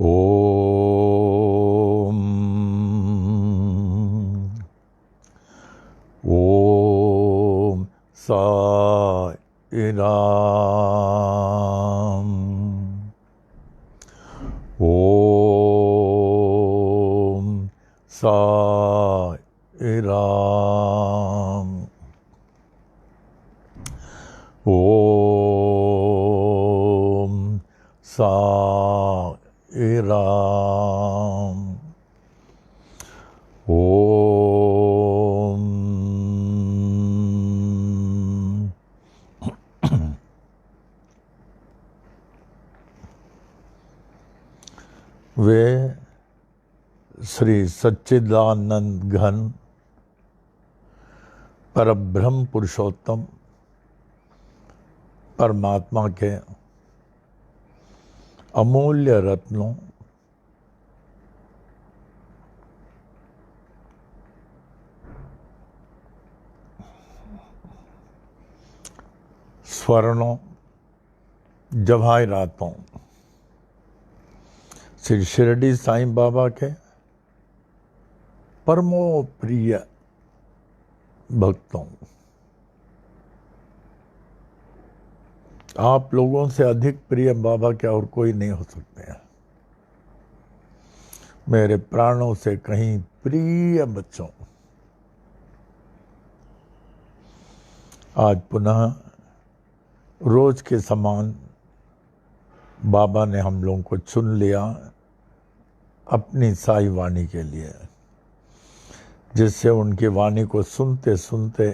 ओम ओम साई राम। ओम साई राम। ओम साई राम। ओम वे श्री सच्चिदानंद घन परब्रह्म पुरुषोत्तम परमात्मा के अमूल्य रत्नों स्वर्णों जवाहरातों श्री शिरडी साईं बाबा के परमो प्रिय भक्तों, आप लोगों से अधिक प्रिय बाबा क्या और कोई नहीं हो सकते हैं। मेरे प्राणों से कहीं प्रिय बच्चों, आज पुनः रोज के समान बाबा ने हम लोगों को चुन लिया अपनी साई वाणी के लिए, जिससे उनकी वाणी को सुनते सुनते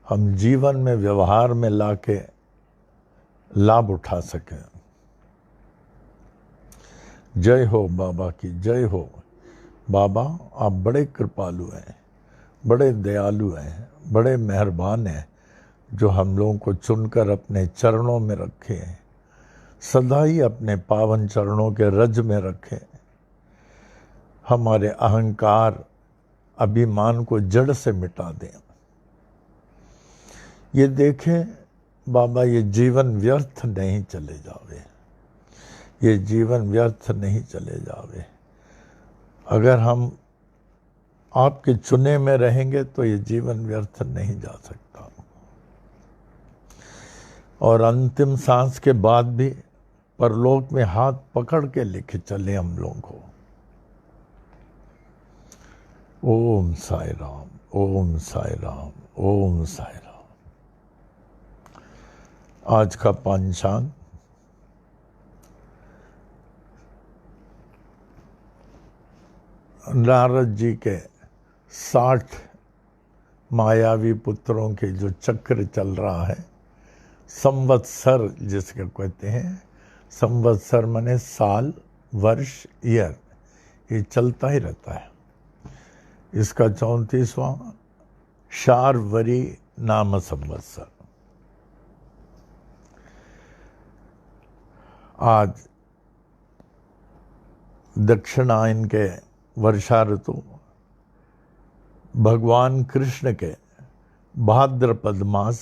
हम जीवन में व्यवहार में लाके लाभ उठा सकें। जय हो बाबा की जय हो। बाबा आप बड़े कृपालु हैं, बड़े दयालु हैं, बड़े मेहरबान हैं, जो हम लोगों को चुनकर अपने चरणों में रखे हैं, सदा ही अपने पावन चरणों के रज में रखे। हमारे अहंकार अभिमान को जड़ से मिटा दें। ये देखें बाबा, ये जीवन व्यर्थ नहीं चले जावे, ये जीवन व्यर्थ नहीं चले जावे। अगर हम आपके चुने में रहेंगे तो ये जीवन व्यर्थ नहीं जा सकता। और अंतिम सांस के बाद भी परलोक में हाथ पकड़ के लेके चले हम लोगों को। ओम साई राम, ओम साई राम, ओम साई राम। आज का पंचांग नारद जी के 60 मायावी पुत्रों के जो चक्र चल रहा है, संवत्सर जिसके कहते हैं, संवत्सर माने साल, वर्ष, ईयर, ये चलता ही रहता है। इसका 34वां शार्वरी नाम संवत्सर। आज दक्षिणायन के वर्षा ऋतु भगवान कृष्ण के भाद्रपद मास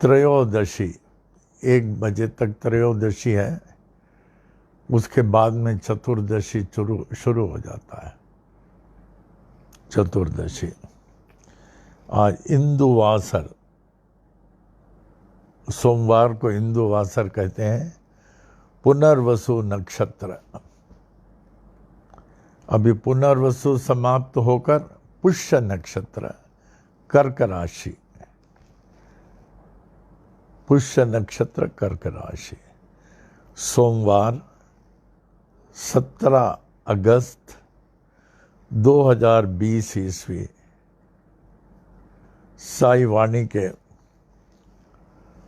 त्रयोदशी, 1 बजे तक त्रयोदशी है, उसके बाद में चतुर्दशी शुरू हो जाता है। चतुर्दशी आज इंदुवासर, सोमवार को इंदुवासर कहते हैं। पुनर्वसु नक्षत्र, अभी पुनर्वसु समाप्त होकर पुष्य नक्षत्र, कर्क राशि, पुष्य नक्षत्र कर्क राशि। सोमवार 17 अगस्त 2020 ईस्वी साई वाणी के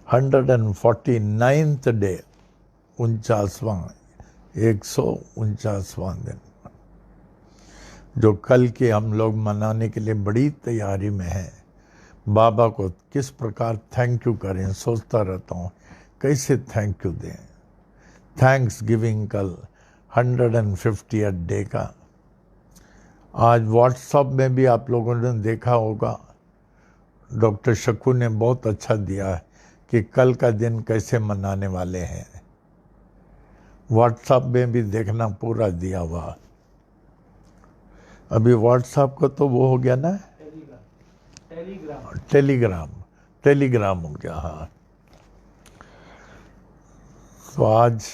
149th डे, 149वां दिन, जो कल के हम लोग मनाने के लिए बड़ी तैयारी में है। बाबा को किस प्रकार थैंक यू करें, सोचता रहता हूँ कैसे थैंक यू दें। थैंक्स गिविंग कल 150th डे का। आज व्हाट्सएप में भी आप लोगों ने देखा होगा, डॉक्टर शकू ने बहुत अच्छा दिया है कि कल का दिन कैसे मनाने वाले हैं। व्हाट्सएप में भी देखना पूरा दिया हुआ। अभी व्हाट्सएप को तो वो हो गया ना, टेलीग्राम हो गया। हाँ, तो आज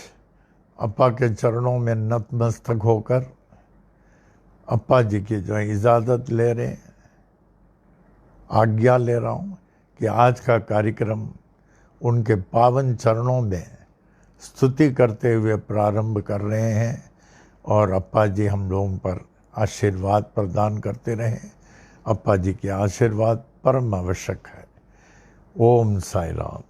अप्पा के चरणों में नतमस्तक होकर अप्पा जी की जो है इजाज़त ले रहे हैं, आज्ञा ले रहा हूँ कि आज का कार्यक्रम उनके पावन चरणों में स्तुति करते हुए प्रारंभ कर रहे हैं, और अप्पा जी हम लोगों पर आशीर्वाद प्रदान करते रहें। अप्पा जी के आशीर्वाद परम आवश्यक है। ओम साई राम।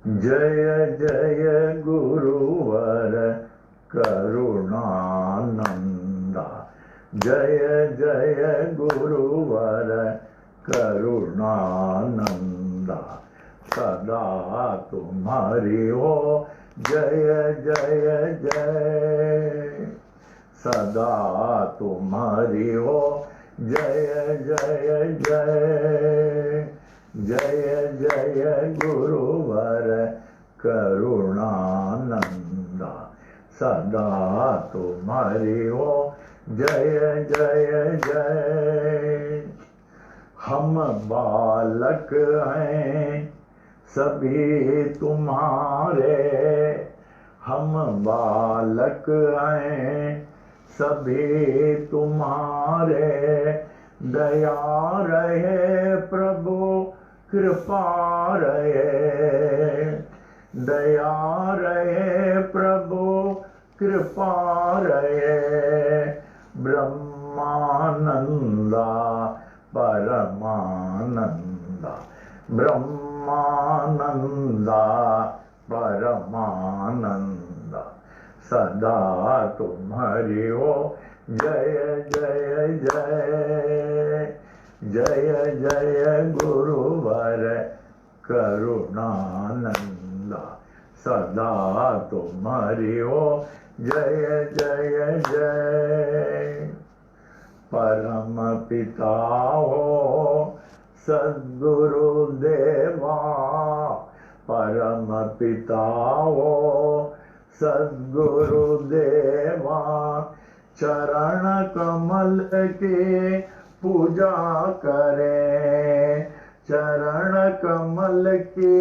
जय जय गुरुवर करुणानंदा, जय जय गुरुवर करुणानंदा, सदा तुम्हारी हो जय जय जय, सदा तुम्हारी हो जय जय जय, जय जय गुरुवर करुणानंदा, सदा तुम्हारी हो जय जय जय। हम बालक हैं सभी तुम्हारे, हम बालक हैं सभी तुम्हारे, दया रहे प्रभु कृपा रहे, दया रहे प्रभु कृपा रहे, ब्रह्मानंदा परमानंदा, ब्रह्मानंदा परमानंदा, सदा तुम्हारी हो जय जय जय, जय जय गुरुवर करुणानंदा, सदा तुम्हारी हो जय जय जय। परम पिता हो सद्गुरु देवा, परम पिता हो सद्गुरु देवा, चरण कमल की पूजा करें, चरण कमल की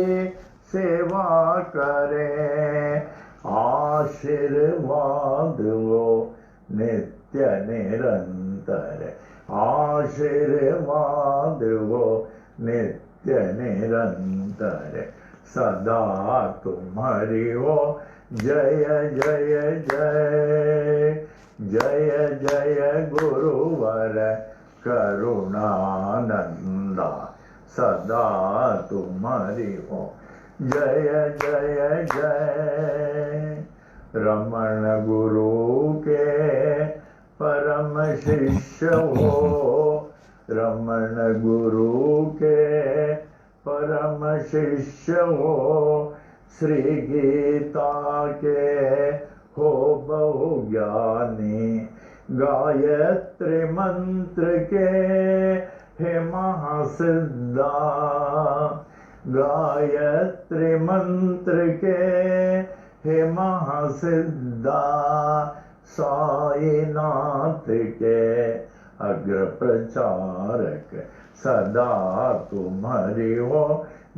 सेवा करें, आशीर्वाद वो नित्य निरंतर, आशीर्वाद वो नित्य निरंतर, सदा तुम्हारी हो जय जय जय, जय जय गुरुवर करुणानंदा, सदा तुम्हारी हो जय जय जय। रमण गुरु के परम शिष्य हो, रमण गुरु के परम शिष्य हो, श्री गीता के हो बहु ज्ञानी, गायत्री मंत्र के हे महासिद्धा, गायत्री मंत्र के हे महासिद्धा, साईनाथ के अग्र प्रचारक, सदा तुम्हारी हो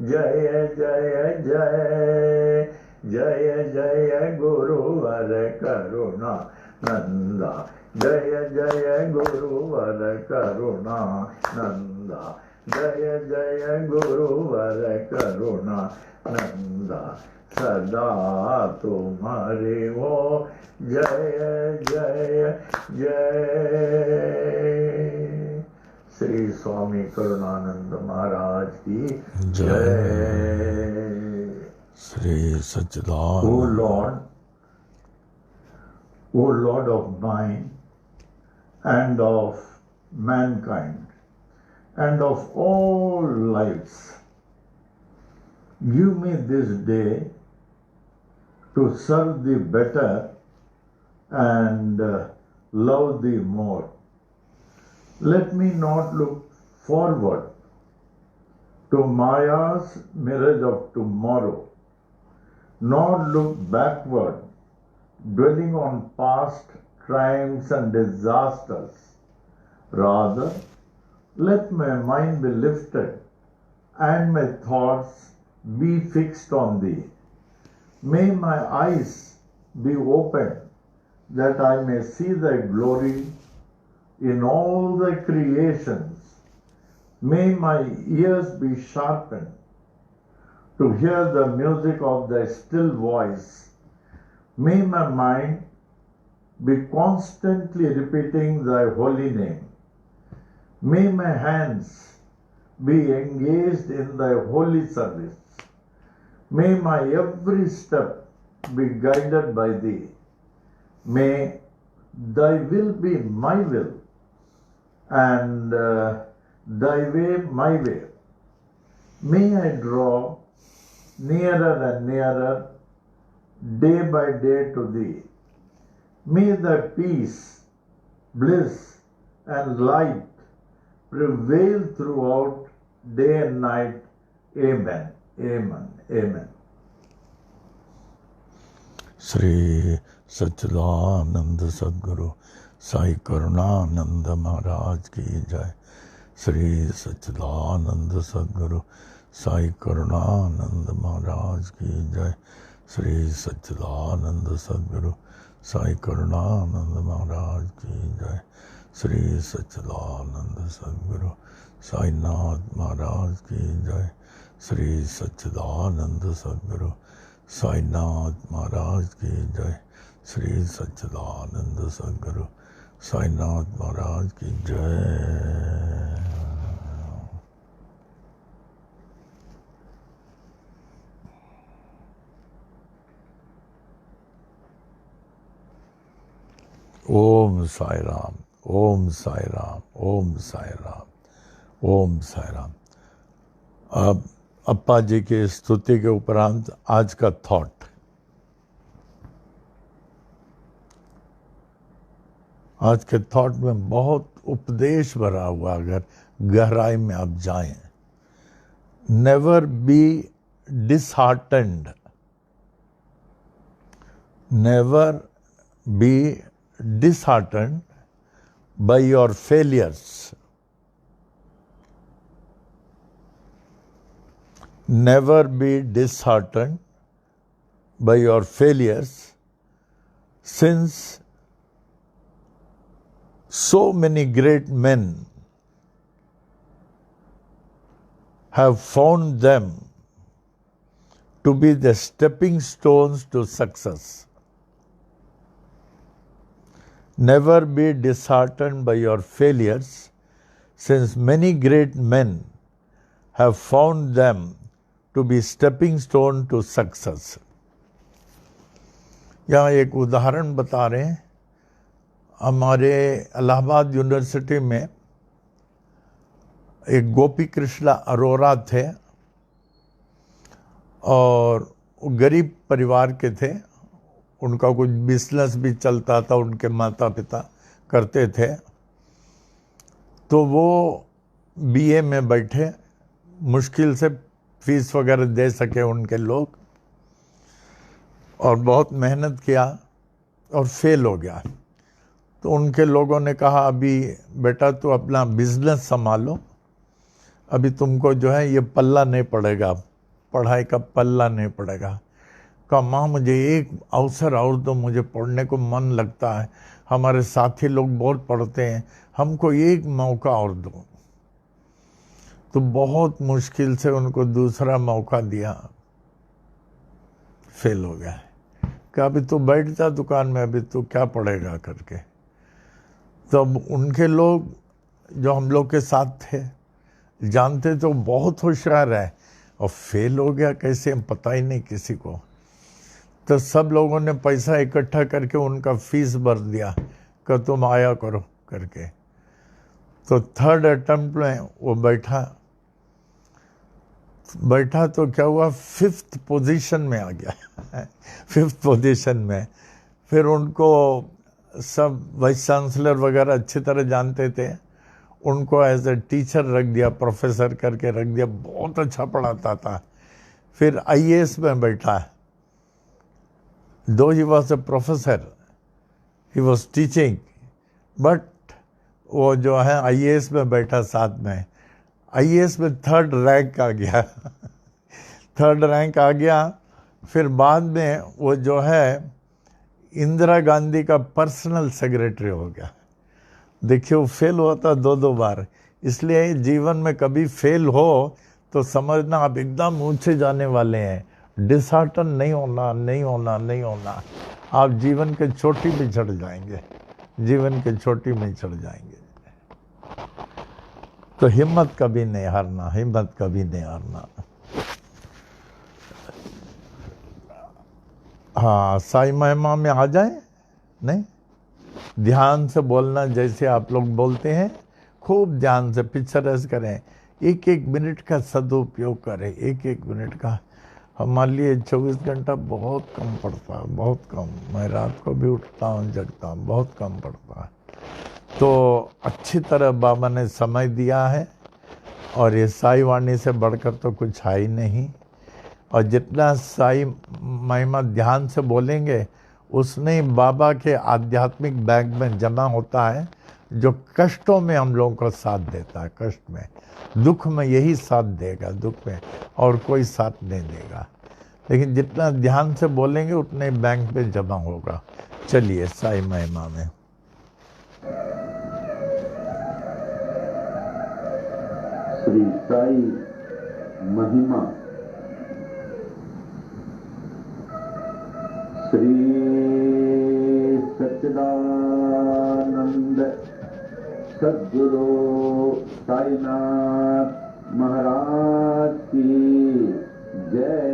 जय जय जय, जय जय गुरुवर करुणानंदा, जय जय गुरुवर करुणानंदा, जय जय गुरुवर करुणानंदा, सदा तुम्हारी हो जय जय जय। श्री स्वामी करुणानंद महाराज की जय। श्री सच्चिदानंद। O Lord of mine and of mankind and of all lives, give me this day to serve thee better and love thee more. Let me not look forward to Maya's mirage of tomorrow, nor look backward, dwelling on past triumphs and disasters. Rather, let my mind be lifted and my thoughts be fixed on thee. May my eyes be opened that I may see thy glory in all thy creations. May my ears be sharpened to hear the music of thy still voice. May my mind be constantly repeating thy holy name. May my hands be engaged in thy holy service. May my every step be guided by thee. May thy will be my will, and thy way my way. May I draw nearer and nearer day by day to thee. May thy peace, bliss, and light prevail throughout day and night. Amen. Amen. Amen. Shri सच्चिदानंद सद्गुरु साई करुणानंद महाराज की जय। श्री सच्चिदानंद सद्गुरु साई करुणानंद महाराज की जय। श्री सच्चिदानंद सद्गुरु साई करुणानंद महाराज की जय। श्री सच्चिदानंद सद्गुरु साईनाथ महाराज की जय। श्री सच्चिदानंद सद्गुरु साईनाथ महाराज की जय। श्री सच्चिदानंद सद्गुरु साईनाथ महाराज की जय। ओम साई राम, ओम साई राम, ओम साई राम, ओम साई राम। अब अप्पा जी की स्तुति के उपरांत आज का थॉट। आज के थॉट में बहुत उपदेश भरा हुआ, अगर गहराई में आप जाएं। Never be disheartened, never be disheartened by your failures. Never be disheartened by your failures, since so many great men have found them to be the stepping stones to success. Never be disheartened by your failures, since many great men have found them to be stepping stone to success. यहाँ एक उदाहरण बता रहे हैं। हमारे Allahabad university में एक गोपी कृष्णा अरोरा थे और गरीब परिवार के थे। उनका कुछ बिजनेस भी चलता था, उनके माता पिता करते थे। तो वो बीए में बैठे, मुश्किल से फीस वगैरह दे सके उनके लोग, और बहुत मेहनत किया और फेल हो गया। तो उनके लोगों ने कहा, अभी बेटा तो अपना बिजनेस संभालो, अभी तुमको जो है ये पल्ला नहीं पड़ेगा, पढ़ाई का पल्ला नहीं पड़ेगा। कहा, माँ मुझे एक अवसर और दो, मुझे पढ़ने को मन लगता है, हमारे साथी लोग बहुत पढ़ते हैं, हमको एक मौका और दो। तो बहुत मुश्किल से उनको दूसरा मौका दिया, फेल हो गया। कहा, अभी तो बैठ जा दुकान में, अभी तो क्या पढ़ेगा करके। तब उनके लोग जो हम लोग के साथ थे, जानते तो बहुत होशियार है, और फेल हो गया कैसे, पता ही नहीं किसी को। तो सब लोगों ने पैसा इकट्ठा करके उनका फीस भर दिया कि तुम आया करो करके। तो थर्ड अटेम्प्ट में वो बैठा तो क्या हुआ, 5th पोजीशन में आ गया। 5th पोजीशन में। फिर उनको सब वाइस चांसलर वगैरह अच्छी तरह जानते थे, उनको एज ए टीचर रख दिया, प्रोफेसर करके रख दिया, बहुत अच्छा पढ़ाता था। फिर आईएएस में बैठा though he was a professor, he was teaching, but वो जो है आईएएस में बैठा साथ में, आईएएस में 3rd रैंक आ गया। 3rd रैंक आ गया। फिर बाद में वो जो है इंदिरा गांधी का पर्सनल सेक्रेटरी हो गया। देखिए वो फेल हुआ था 2 बार। इसलिए जीवन में कभी फेल हो तो समझना आप एकदम ऊंचे जाने वाले हैं। डिसहार्टन नहीं होना, नहीं होना, नहीं होना। आप जीवन के चोटी पे चढ़ जाएंगे, जीवन के चोटी में चढ़ जाएंगे। तो हिम्मत कभी नहीं हारना, हिम्मत कभी नहीं हारना। हाँ, साई महिमा में आ जाए। नहीं, ध्यान से बोलना जैसे आप लोग बोलते हैं, खूब ध्यान से पिक्चराइज करें। 1-1 मिनट का सदुपयोग करें, 1-1 मिनट का। हमारे लिए 24 घंटा बहुत कम पड़ता है, बहुत कम। मैं रात को भी उठता हूँ, जगता हूँ, बहुत कम पड़ता है। तो अच्छी तरह बाबा ने समय दिया है, और ये साई वाणी से बढ़कर तो कुछ है ही नहीं। और जितना साई महिमा ध्यान से बोलेंगे, उसने बाबा के आध्यात्मिक बैंक में जमा होता है, जो कष्टों में हम लोगों को साथ देता है। कष्ट में, दुख में यही साथ देगा, दुख में और कोई साथ नहीं देगा। लेकिन जितना ध्यान से बोलेंगे उतने बैंक पे जमा होगा। चलिए साई महिमा में। श्री साई महिमा। श्री सच्चिदानंद सद्गुरु साईनाथ महाराज की जय।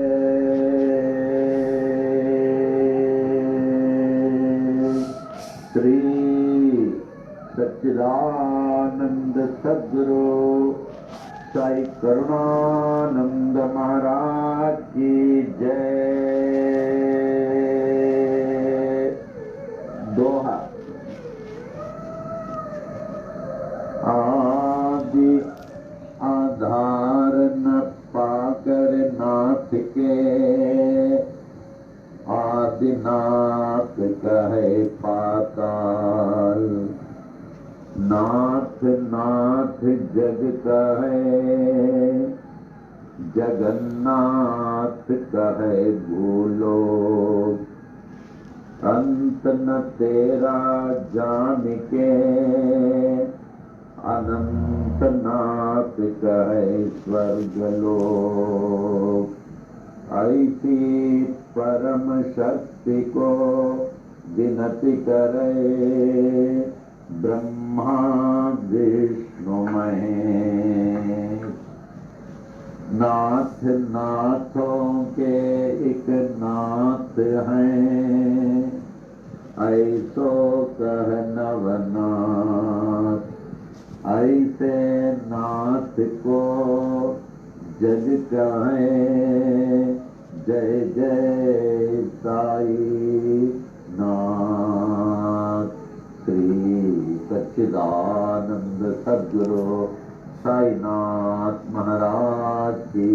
श्री सच्चिदानंद सद्गुरु साई करुणानंद महाराज की जय। दोहा। आदि आधार न पाकर नाथ के, आदिनाथ कहे पाताल। नाथ नाथ जग कहे, जगन्नाथ कहे भूलोक। अंत न तेरा जान के, अनंत नाथ कहे स्वर्गलोक। ऐसी परम शक्ति को विनती करे, ब्रह्मा विष्णु महेश। नाथ नाथों के एक नाथ हैं, ऐसो कह नवनाथ। ऐसे नाथ को जग कहे, जय जय साई नाथ। श्री सच्चिदानंद सद्गुरु साईनाथ महाराज की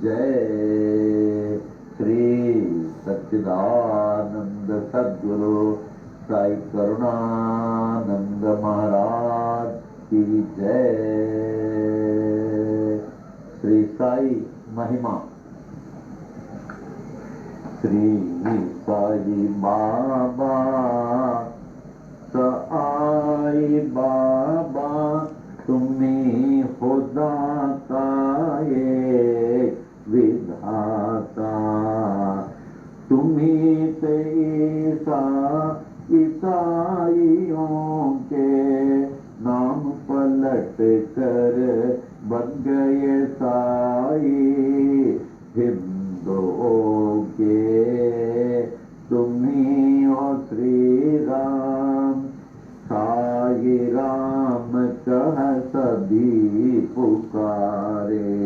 जय। श्री सच्चिदानंद सद्गुरु साई करुणानंद महाराज की जय। श्री साई महिमा। श्री साई बाबा साई बाबा, तुम्ही खुदा का एक विधाता। तुम्ही ते ईसाइयों के नाम पलट कर बन गए साई। हिंदुओं के तुम्ही हो श्री राम। साई राम कह सभी पुकारे।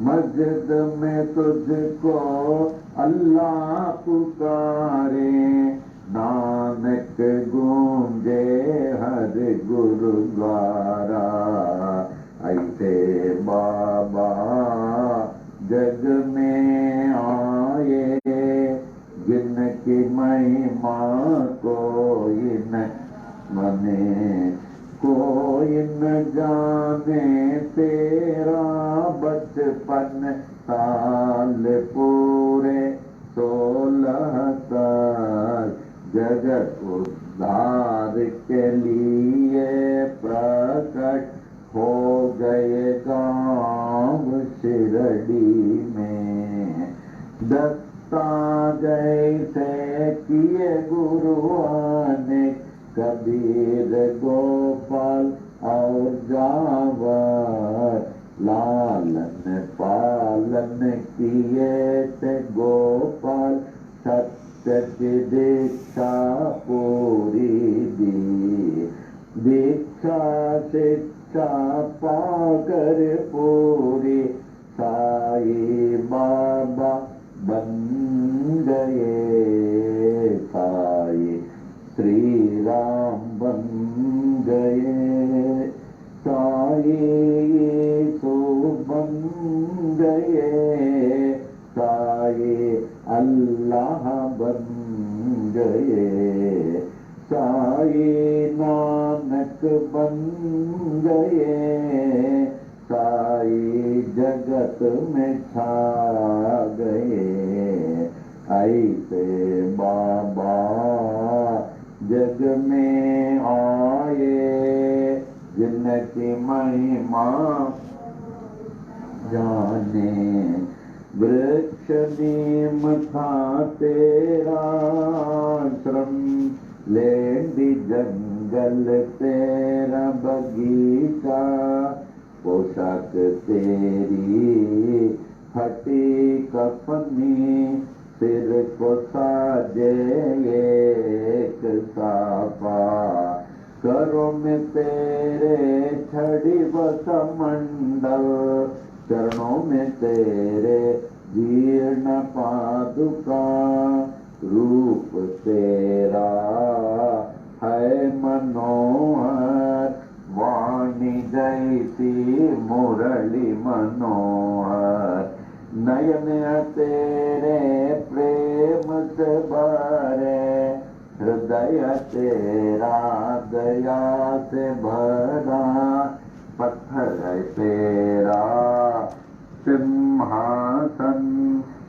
मस्जिद में तुझको अल्लाह पुकारे। नानक गूंजे हर गुरुद्वारा। ऐसे बाबा जग में आए, जिनके मने कोई न जाने तेरा बचपन साल पूरे 16 साल जगत उद्धार के लिए प्रकट हो गए गाँव शिरडी में। दत्ता जैसे किए गुरुआने कबीर गोपाल और जावर, लालन पालन किए थे गोपाल, सत्य की दीक्षा पूरी दी। दीक्षा शिक्षा पाकर पूरी साई बाबा बन गए, साई श्री राम बन गए, साई यीशु बन गए, साई अल्लाह बन गए, साई नानक बन गए, साई जगत में छा गए। ऐसे बाबा जग में आए जिनकी महिमा जाने। वृक्ष नीम था तेरा आश्रम, लेंडी जंगल तेरा बगीचा, पोशाक तेरी फटी कफनी, सिर को साजे एक साफा, करों में तेरे छड़ी बसमंडल, चरणों में तेरे जीर्ण पादुका, रूप तेरा है मनोहर, वाणी जैसी मुरली मनोहर, नयन तेरे प्रेम से भरे, हृदय तेरा दया से भरा, पत्थर तेरा सिंहासन,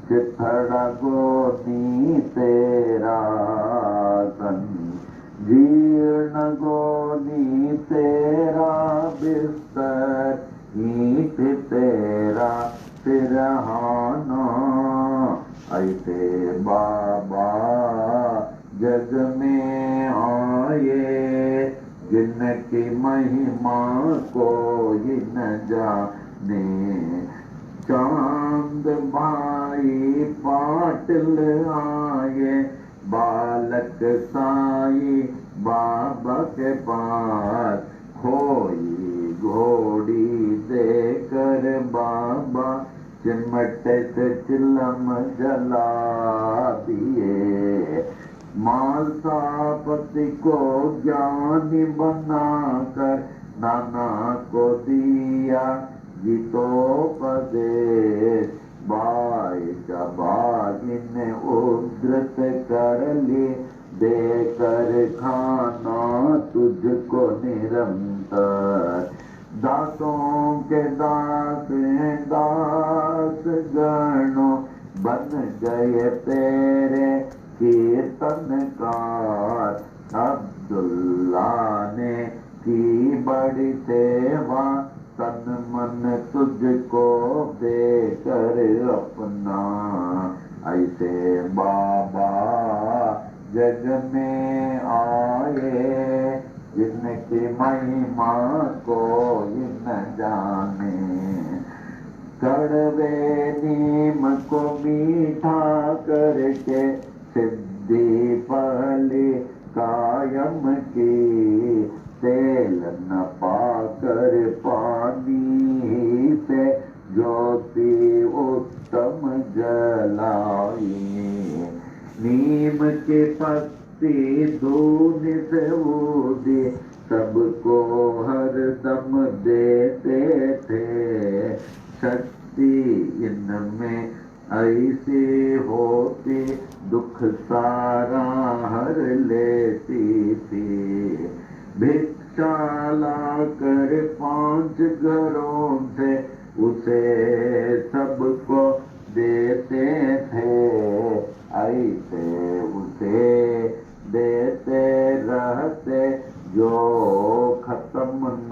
चिथड़ा गोदी तेरा सन, जीर्ण गोदी तेरा बिस्तर, ईंट तेरा सिरहाना। ऐसे बाबा जग में आए जिनकी महिमा कोई न जाने। चांद भाई पाटिल आए, बालक साई बाबा के पास, खोई घोड़ी देकर बाबा चिमटे से चिलम जला दिए। मालसापति को ज्ञानी बनाकर नाना को दिया गीतोपदेश। भाई भाई ने उद्धृत कर ली, देकर खाना तुझको निरंतर। दासों के दास दास गणो बन गए तेरे कीर्तनकार। अब्दुल्ला ने की बड़ी सेवा, तन मन तुझको देकर अपना। ऐसे बाबा जग में आए जिनकी महिमा कोई न जाने। कड़वे नीम को मीठा करके सिद्धि पहली कायम की। तेल न पाकर पानी से ज्योति उत्तम जलाई। नीम के पत्ती दूध से ऊदी सबको हर दम देते थे। शक्ति इनमें ऐसी होती दुख सारा हर लेती थी। भिक्षा लाकर 5 घरों से उसे सबको देते थे, ऐसे उसे देते रहते जो खत्म न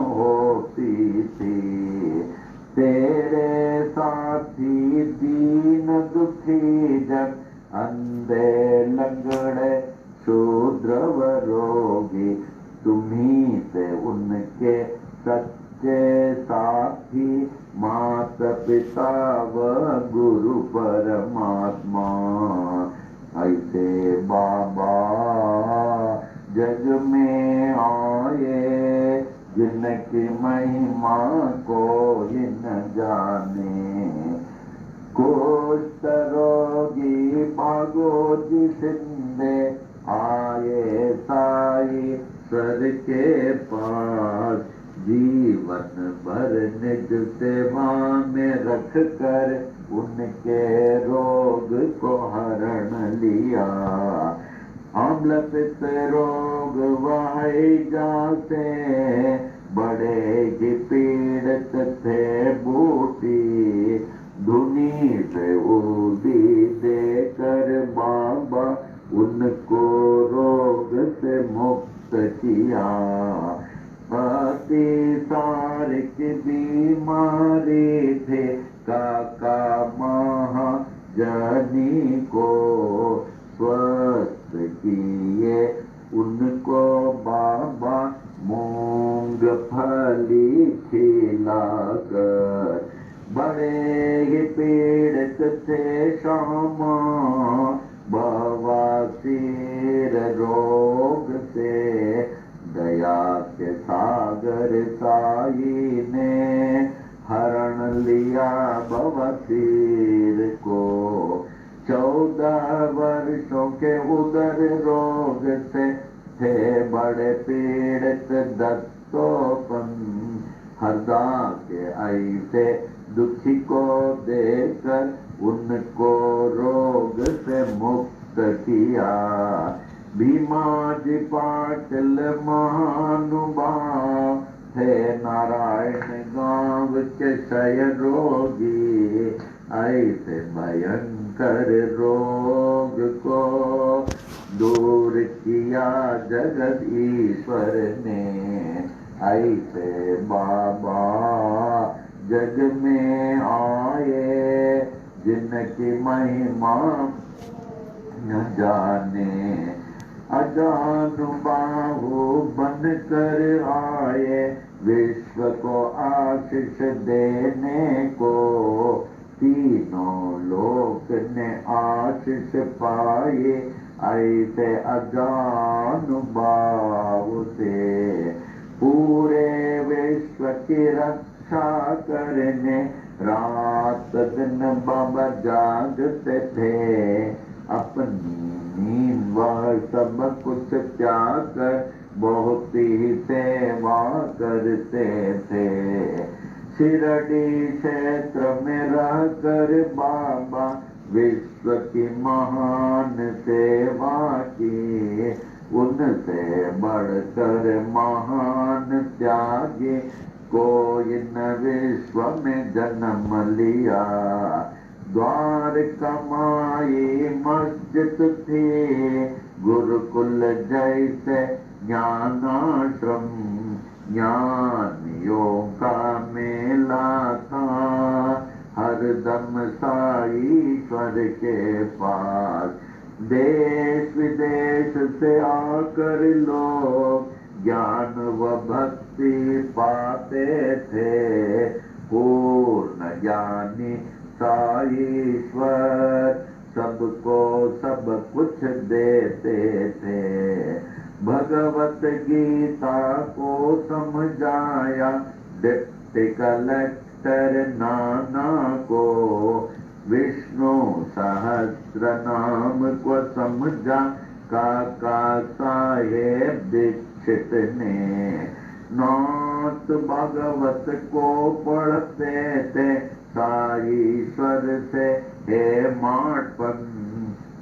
होती थी। तेरे साथी दीन दुखी जन, अंधे लंगड़े शूद्र व रोगी, तुम्ही थे उनके सच्चे साथी, मात पिता व गुरु परमात्मा। ऐसे बाबा जग में आए, जिनकी महिमा कोई न जाने। कुष्ठ रोगी भागो जिसने आए साई सर के पास, जीवन भर निज सेवा में रख कर उनके रोग को हरण लिया। अम्ल पित्त रोग वह जाते, बड़े ही पीड़ित थे बूटी, धुनी से ऊदी देकर बाबा उनको रोग से मुक्त किया। अतिसार की बीमारी थे काका महाजनी को, स्वस्थ किए उनको बाबा मूंगफली खिलाकर। बड़े ही पीड़ित थे श्यामा बवासीर रोग से, दया के सागर साई ने हरण लिया बवासीर को। 14 वर्षों के उदर रोग से थे बड़े पीड़ित दत्तोपन, हरदा के ऐसे दुखी को देकर उनको रोग से मुक्त किया। भीमाजी पाटिल महानुभाव थे नारायण गांव के क्षय रोगी, ऐसे भयंकर रोग को दूर किया जगत ईश्वर ने। ऐसे बाबा जग में आए, जिनकी महिमा न जाने। अजानुबाहु बन कर आए, विश्व को आशीष देने को, तीनों लोक ने आशीष पाए, ऐसे अजानुबाहु से। पूरे विश्व की रक्षा करने रात दिन बाबा जागते थे, अपनी नींद वह सब कुछ त्याग कर बहुत ही सेवा करते थे। शिरडी क्षेत्र में रहकर बाबा विश्व की महान सेवा की, उनसे बढ़कर महान त्यागी कोई न विश्व में जन्म लिया। द्वारका माई मस्जिद थी, गुरुकुल जैसे ज्ञानाश्रम, ज्ञानियों का मेला था हरदम साईश्वर के पास। देश विदेश से आकर लोग ज्ञान व भक्ति पाते थे, पूर्ण ज्ञानी साईश्वर सबको सब कुछ देते थे। भगवत गीता को समझाया डिप्टी कलेक्टर नाना को, विष्णु सहस्त्र नाम को समझा काका साहेब दीक्षित ने। नाथ भागवत को पढ़ते थे साईश्वर से हे माटपन,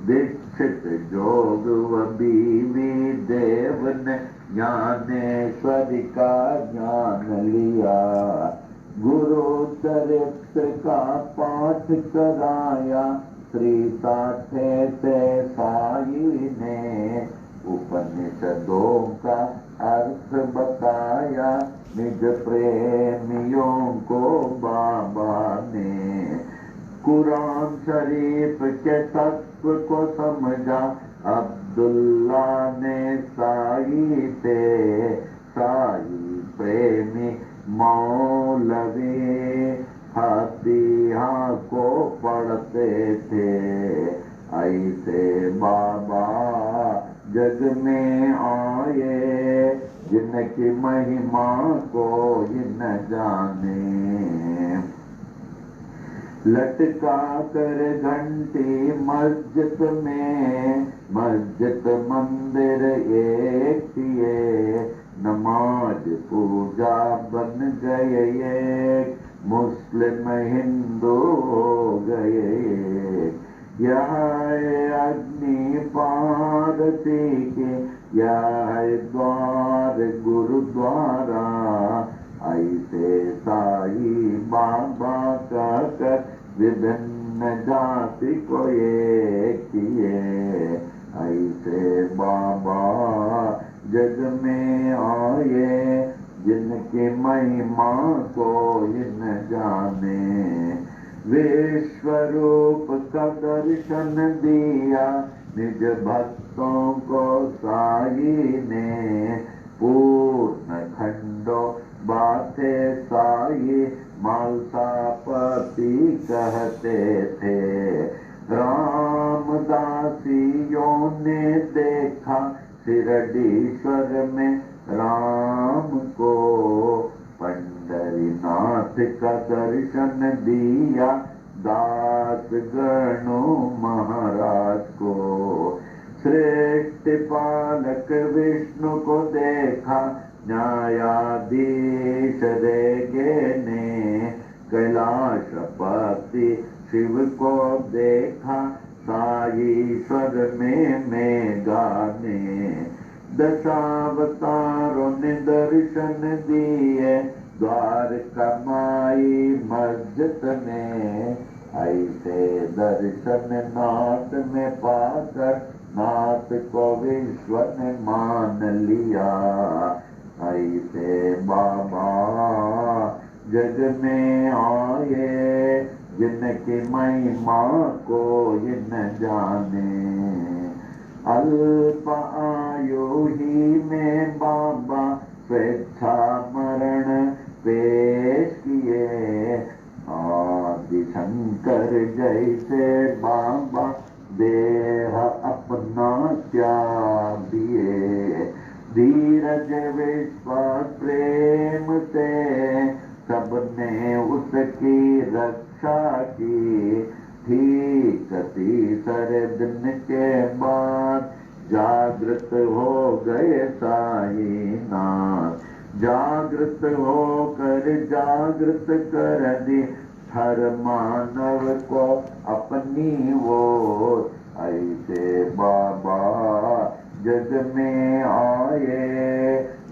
दीक्षित जोग व बीवी देव ने ज्ञानेश्वरी का ज्ञान लिया, गुरु चरित्र का पाठ कराया, श्री साठे से साई ने उपनिषदों का अर्थ बताया, निज प्रेमियों को बाबा ने कुरान शरीफ के तत्व को समझा, अब्दुल्ला ने साई से, साई प्रेमी मौलवी फातिहा को पढ़ते थे। ऐसे बाबा जग में आए, जिनकी महिमा कोई न जाने। लटका कर घंटी मस्जिद में, मस्जिद मंदिर एक किए, नमाज पूजा बन गए एक, मुस्लिम हिंदू हो गए। यह अग्नि पारसी के, यह द्वार गुरुद्वारा, ऐसे साई बाबा का कर विभिन्न जाति को एक किए। ऐसे बाबा जग में आए, जिनकी महिमा कोई न जाने। विश्वरूप का दर्शन दिया, निज भक्तों को साई ने, पूर्ण खंडो बातें साई मालसापति कहते थे। रामदासियों ने देखा शिरडीश्वर में राम को, पंढरीनाथ का दर्शन दिया दास गणो महाराज को। श्रेष्ठ पालक विष्णु को देखा, न्यायाधीश रेगे ने, कैलाशपति शिव को देखा, साईश्वर में गाने। दशावतारों ने दर्शन दिए, द्वारका माई मस्जिद में। ऐसे दर्शन नाथ में पाकर, नाथ को विश्व ने मान लिया। ऐसे बाबा जग में आए, जिनकी महिमा कोई न जाने। अल्प आयु ही में बाबा स्वेच्छा मरण पेश किए, आदि शंकर जैसे बाबा देह अपना त्याग दिए। धीरज विश्वास प्रेम से सबने उसकी रक्षा की। ठीक तीसरे दिन के बाद जागृत हो गए साईनाथ। जागृत होकर जागृत कर दी हर मानव को अपनी ओर। ऐसे बाबा जग में आए,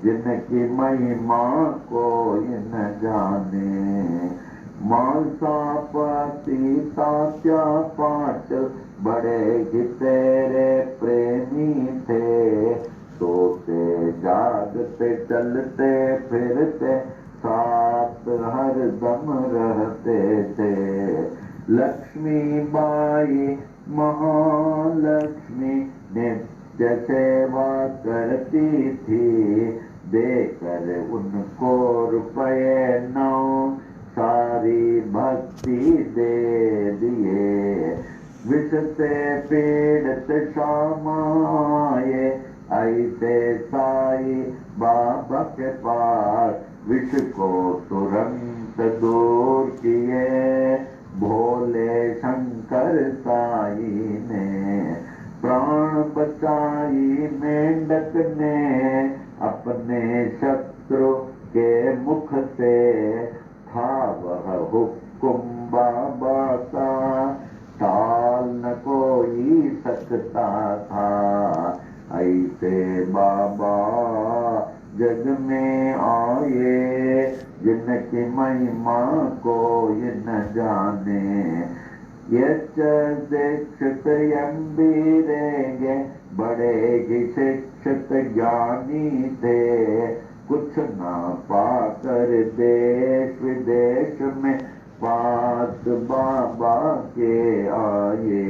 जिनकी महिमा कोई न जाने। मालसापति तात्या पाट बड़े ही तेरे प्रेमी थे। सोते जागते चलते फिरते साथ हर दम रहते थे। लक्ष्मी बाई महालक्ष्मी नित्य सेवा करती थी। देकर उनको रुपये 9 सारी भक्ति दे दिए। विष से पीड़ित शामाए, ऐसे साई बाबा के पास विष को तुरंत दूर किए। भोले शंकर साई ने प्राण बचाई। मेंढक ने अपने शत्रु के मुख से, था वह हुक्म बाबा का, टाल न कोई सकता था। ऐसे बाबा जग में आए, जिनकी महिमा को ये न जाने। ये दीक्षित यम्बीरेंगे, बड़े ही शिक्षित ज्ञानी थे। कुछ न पाकर देश विदेश में पास बाबा के आए।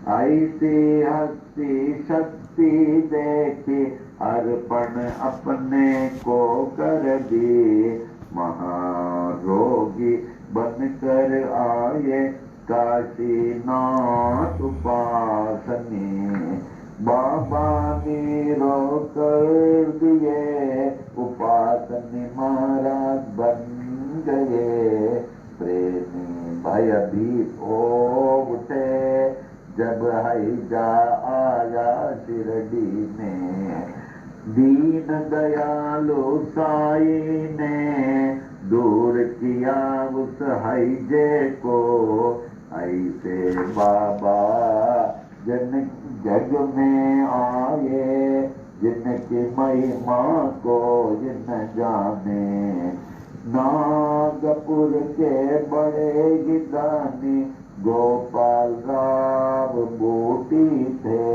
ऐसी हस्ती शक्ति देखी, अर्पण अपने को कर दी। महारोगी बनकर आए, काशीनाथ उपासनी। बाबा नीरो कर दिए, उपासनी महाराज बन गए। प्रेमी भयभीत हो उठे, जब हैजा आया शिरडी में। दीन दयालु साई ने दूर किया उस हैजे को। ऐसे बाबा जन जग में आए, जिनकी महिमा को जिन जाने। नागपुर के बड़े गिदानी गोपाल राव बूटी थे।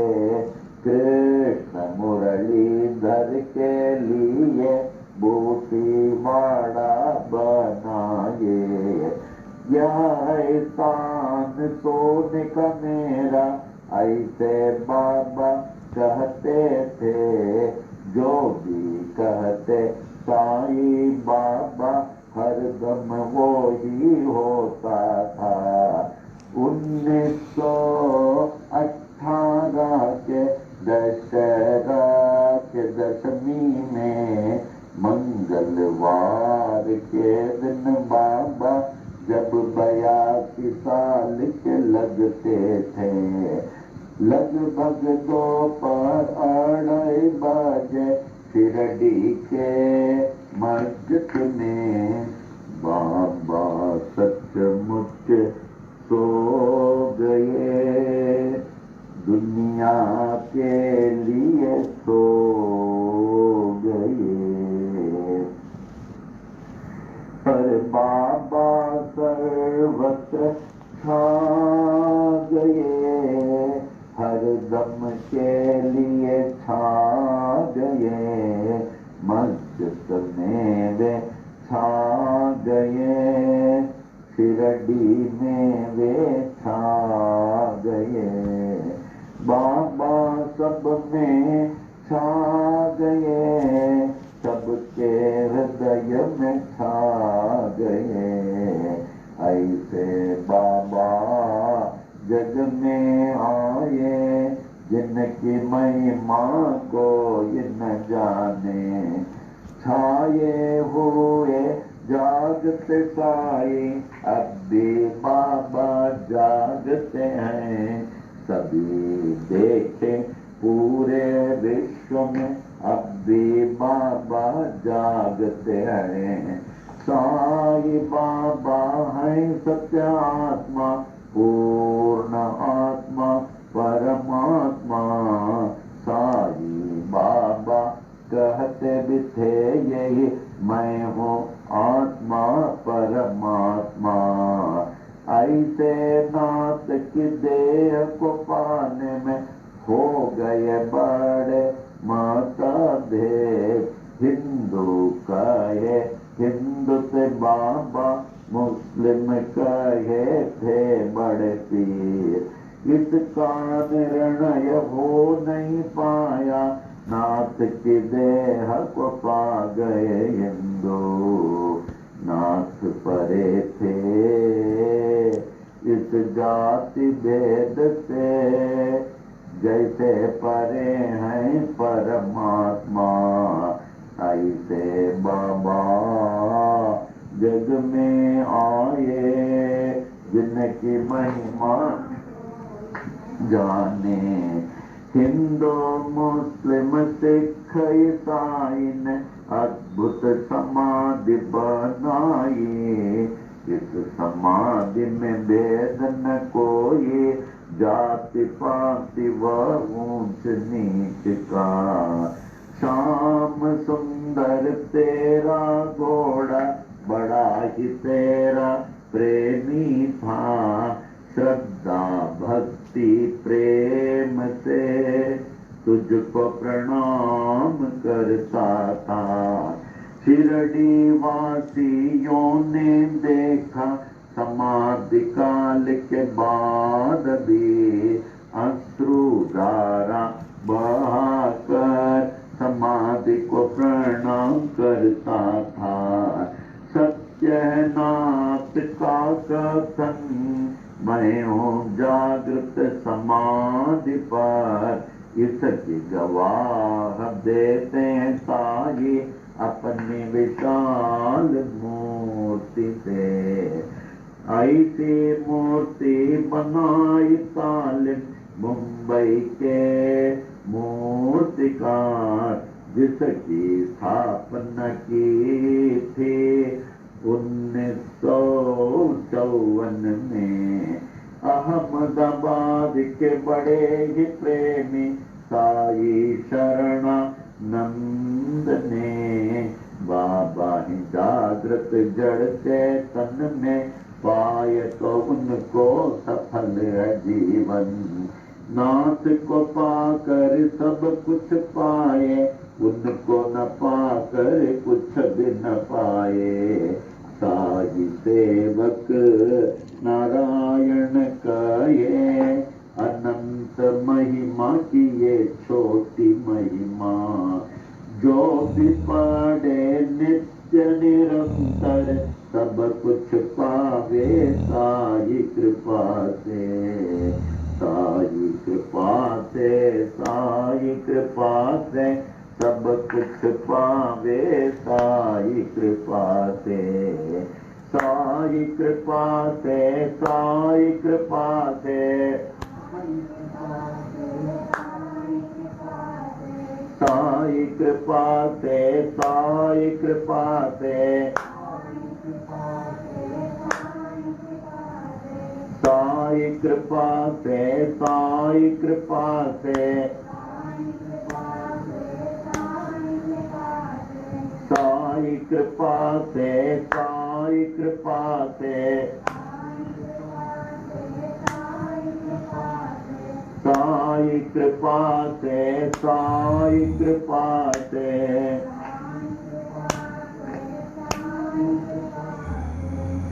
कृष्ण मुरलीधर के लिए बूटी वाड़ा बनाए। यह स्थान सोने का मेरा, ऐसे बाबा कहते थे। जो भी कहते साई बाबा, हरदम वो ही होता था। 1918 के दशहरा के दशमी में, मंगलवार के दिन बाबा जब 82 साल के लगते थे। लगभग दोपहर 2:30 बजे शिरडी के मस्जिद में बाबा सचमुच सो गए। दुनिया के लिए सो गए। पर बाबा सर्वत्र छा गए, हर दम के लिए छा गए। मस्जिद में वे छा गए, शिरडी में वे छा गए। बाबा सब में छा गए, सबके हृदय में छा गए। ऐसे बाबा जग में आए, जिनकी महिमा को ये न जाने। छाए हुए जागते साई, अब भी बाबा जागते हैं। सभी देखे पूरे विश्व में, अब भी बाबा जागते हैं। साई बाबा है सत्य आत्मा, पूर्ण आत्मा परमात्मा। साई बाबा कहते भी थे यही, मैं हूँ आत्मा परमात्मा। ऐसे नाथ की देह को पाने में हो गए बड़े मतभेद। हिंदू कहे हिंदू से बाबा, मुस्लिम कहे थे बड़े पीर। इसका निर्णय हो नहीं पाया, नाथ की देह को पा गए हिंदू। नाथ परे थे इस जाति भेद से, जैसे परे हैं परमात्मा। ऐसे बाबा जग में आए, जिनकी महिमा जाने। हिंदू मुस्लिम सिख ईसाई ने अद्भुत समाधि बनाई। इस समाधि में भेद न कोई, जाति पाति व ऊंच नीच का। श्याम सुंदर पर तेरा घोड़ा बड़ा ही तेरा प्रेमी था, श्रद्धा भक्ति प्रेम से तुझको प्रणाम करता था। शिरडी वासियों ने देखा समाधि काल के बाद भी अश्रुधारा बहाकर समाधि को प्रणाम करता था। सत्यनाथ का कथन, मैं हूँ जागृत समाधि पर, इसकी गवाह देते हैं साई अपनी विशाल मूर्ति से। ऐसी मूर्ति बनाई तालिब मुंबई के मूर्तिकार, जिसकी स्थापना की थी 1954 में। अहमदाबाद के बड़े ही प्रेमी साई शरणानंद ने बाबा ही जागृत जड़ चेतन में पाए तो उनको सफल है जीवन। नाथ को पाकर सब कुछ पाए, उनको न पाकर कुछ भी न पाए। साई सेवक नारायण का ये अनंत महिमा की ये छोटी महिमा, जो भी पढ़े नित्य निरंतर सब कुछ पावे साई कृपा से। साई कृपा से, साई कृपा से सब कुछ पावे साई कृपा से। साई कृपा से, साई कृपा से, साई कृपा से, साई कृपा से, साई कृपा से, साई कृपा से, साई कृपा से, साई कृपा से, साई कृपा से, साई कृपा से।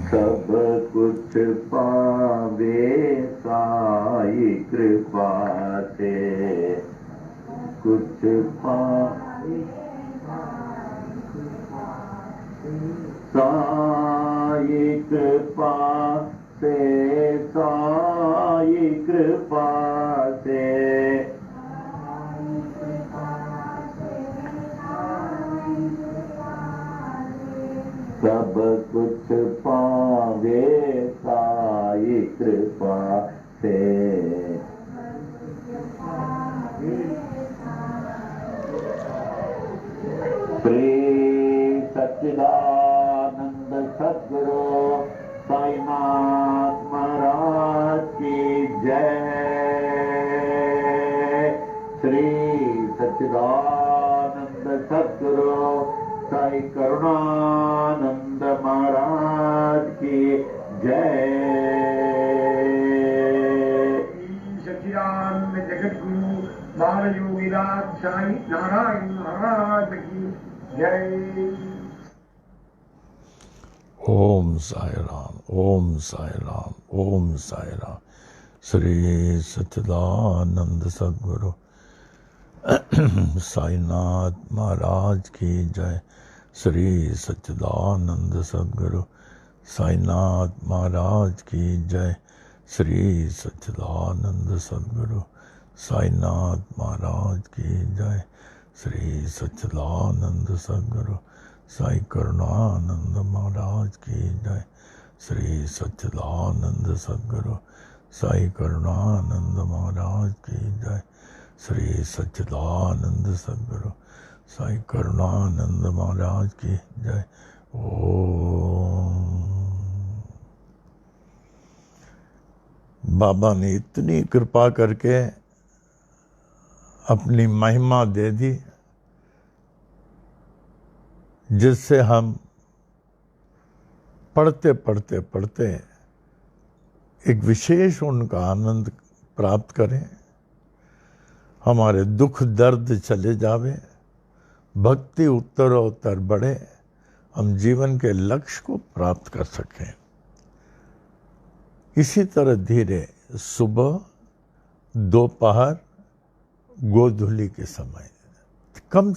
सब कुछ पावे साई कृपा से, कुछ पावे साई कृपा से, साई कृपा से। सब कुछ पावे साई कृपा से। श्री सच्चिदानंद सद्गुरु साईनाथ महाराज की जय। श्री सच्चिदानंद सद्गुरु साई करुणानंद महाराज की जय। सच्चिदानंद जगत गुरु बाल योगीराज साई नारायण महाराज की जय। ओम साई राम, ओम साई राम, ओम साई राम। श्री सच्चिदानंद सद्गुरु साईनाथ महाराज की जय। श्री सच्चिदानंद सद्गुरु साईनाथ महाराज की जय। श्री सच्चिदानंद सद्गुरु साईनाथ महाराज की जय। श्री सच्चिदानंद सद्गुरु साई करुणानंद महाराज की जय। श्री सच्चिदानंद सद्गुरु साई करुणानंद महाराज की जय। श्री सच्चिदानंद सद्गुरु साई करुणानंद महाराज की जय। ओम। बाबा ने इतनी कृपा करके अपनी महिमा दे दी जिससे हम पढ़ते पढ़ते पढ़ते एक विशेष उनका आनंद प्राप्त करें, हमारे दुख दर्द चले जावे, भक्ति उत्तरोत्तर बढ़े, हम जीवन के लक्ष्य को प्राप्त कर सकें। इसी तरह धीरे सुबह, दोपहर, गोधूली के समय कम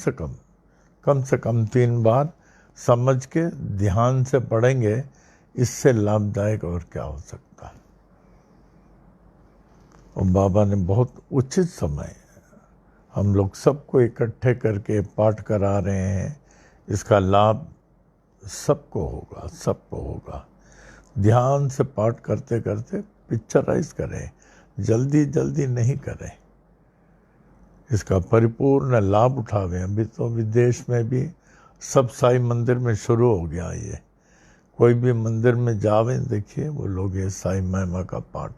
से कम 3 बार समझ के ध्यान से पढ़ेंगे, इससे लाभदायक और क्या हो सकता है। और बाबा ने बहुत उचित समय हम लोग सबको इकट्ठे करके पाठ करा रहे हैं, इसका लाभ सबको होगा। ध्यान से पाठ करते करते पिक्चराइज करें, जल्दी नहीं करें, इसका परिपूर्ण लाभ उठावें। अभी तो विदेश में भी सब साई मंदिर में शुरू हो गया ये, कोई भी मंदिर में जावें देखिए वो लोग ये साई महिमा का पाठ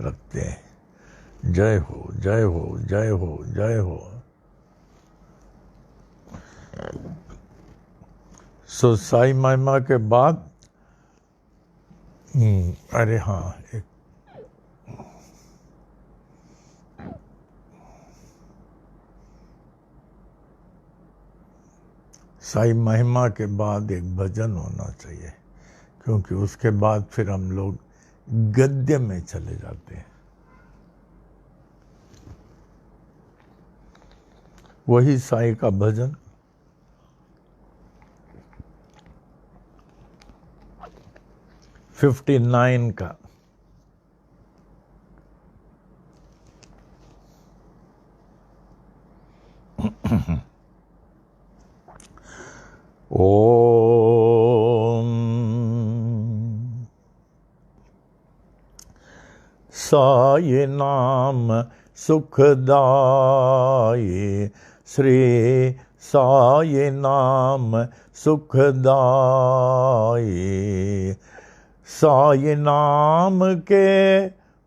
रखते हैं। जय हो, जय हो, जय हो, जय हो। सो साई महिमा के बाद अरे हाँ, एक साई महिमा के बाद एक भजन होना चाहिए, क्योंकि उसके बाद फिर हम लोग गद्य में चले जाते हैं। वही साई का भजन, '59 का। ओम साई नाम सुखदाई, श्री साई नाम सुखदाई। साई नाम के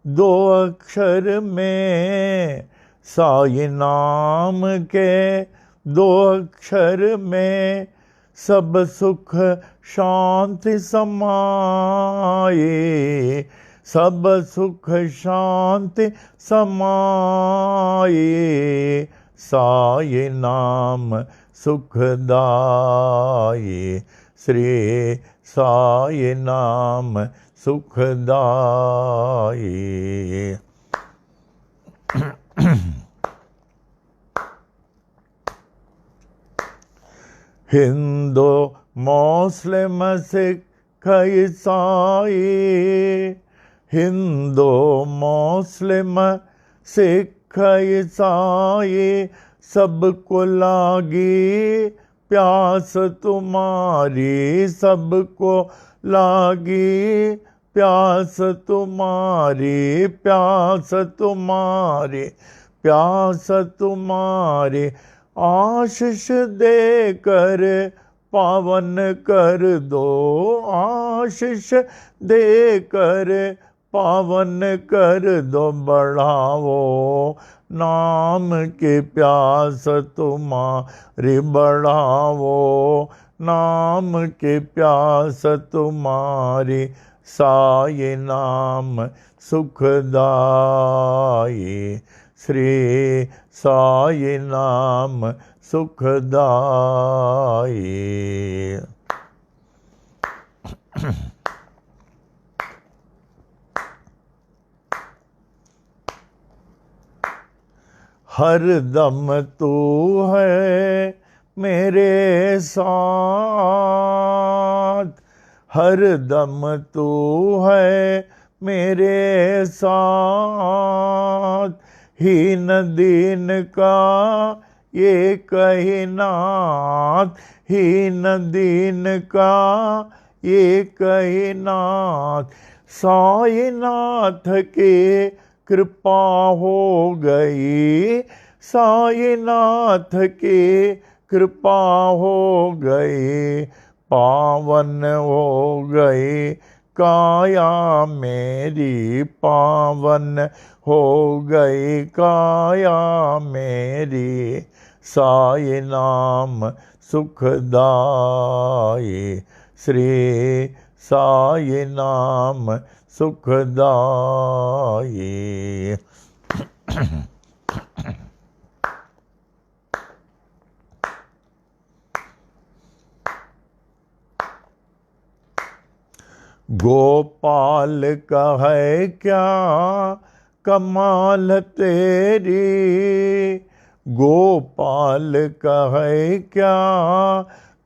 2 अक्षर में, साई नाम के 2 अक्षर में सब सुख शांति समाये, सब सुख शांति समाये। साई नाम सुखदाई, श्री साई नाम सुखदाई। हिंदू मुस्लिम सिख ईसाई, हिंदू मुस्लिम सिख ईसाई, सबको लागी प्यास तुम्हारी, सबको लागी प्यास तुम्हारी, प्यास तुम्हारी, प्यास तुम्हारी। आशीष देकर पावन कर दो, आशीष देकर पावन कर दो, बढ़ाओ नाम के प्यास तुम्हारी, बढ़ाओ नाम के प्यास तुम्हारी। साई नाम सुखदाई, श्री साई नाम सुखदाई। हर दम तू है मेरे साथ, हर दम तू है मेरे साथ। हीन दीन का ये कही नाथ, हीन दीन का ये कही नाथ। साई नाथ के कृपा हो गई, साई नाथ के कृपा हो गई। पावन हो गई काया मेरी, पावन हो गई काया मेरी। साई नाम सुखदाई, श्री साई नाम सुखदाई। गोपाल का है क्या कमाल तेरी, गोपाल का है क्या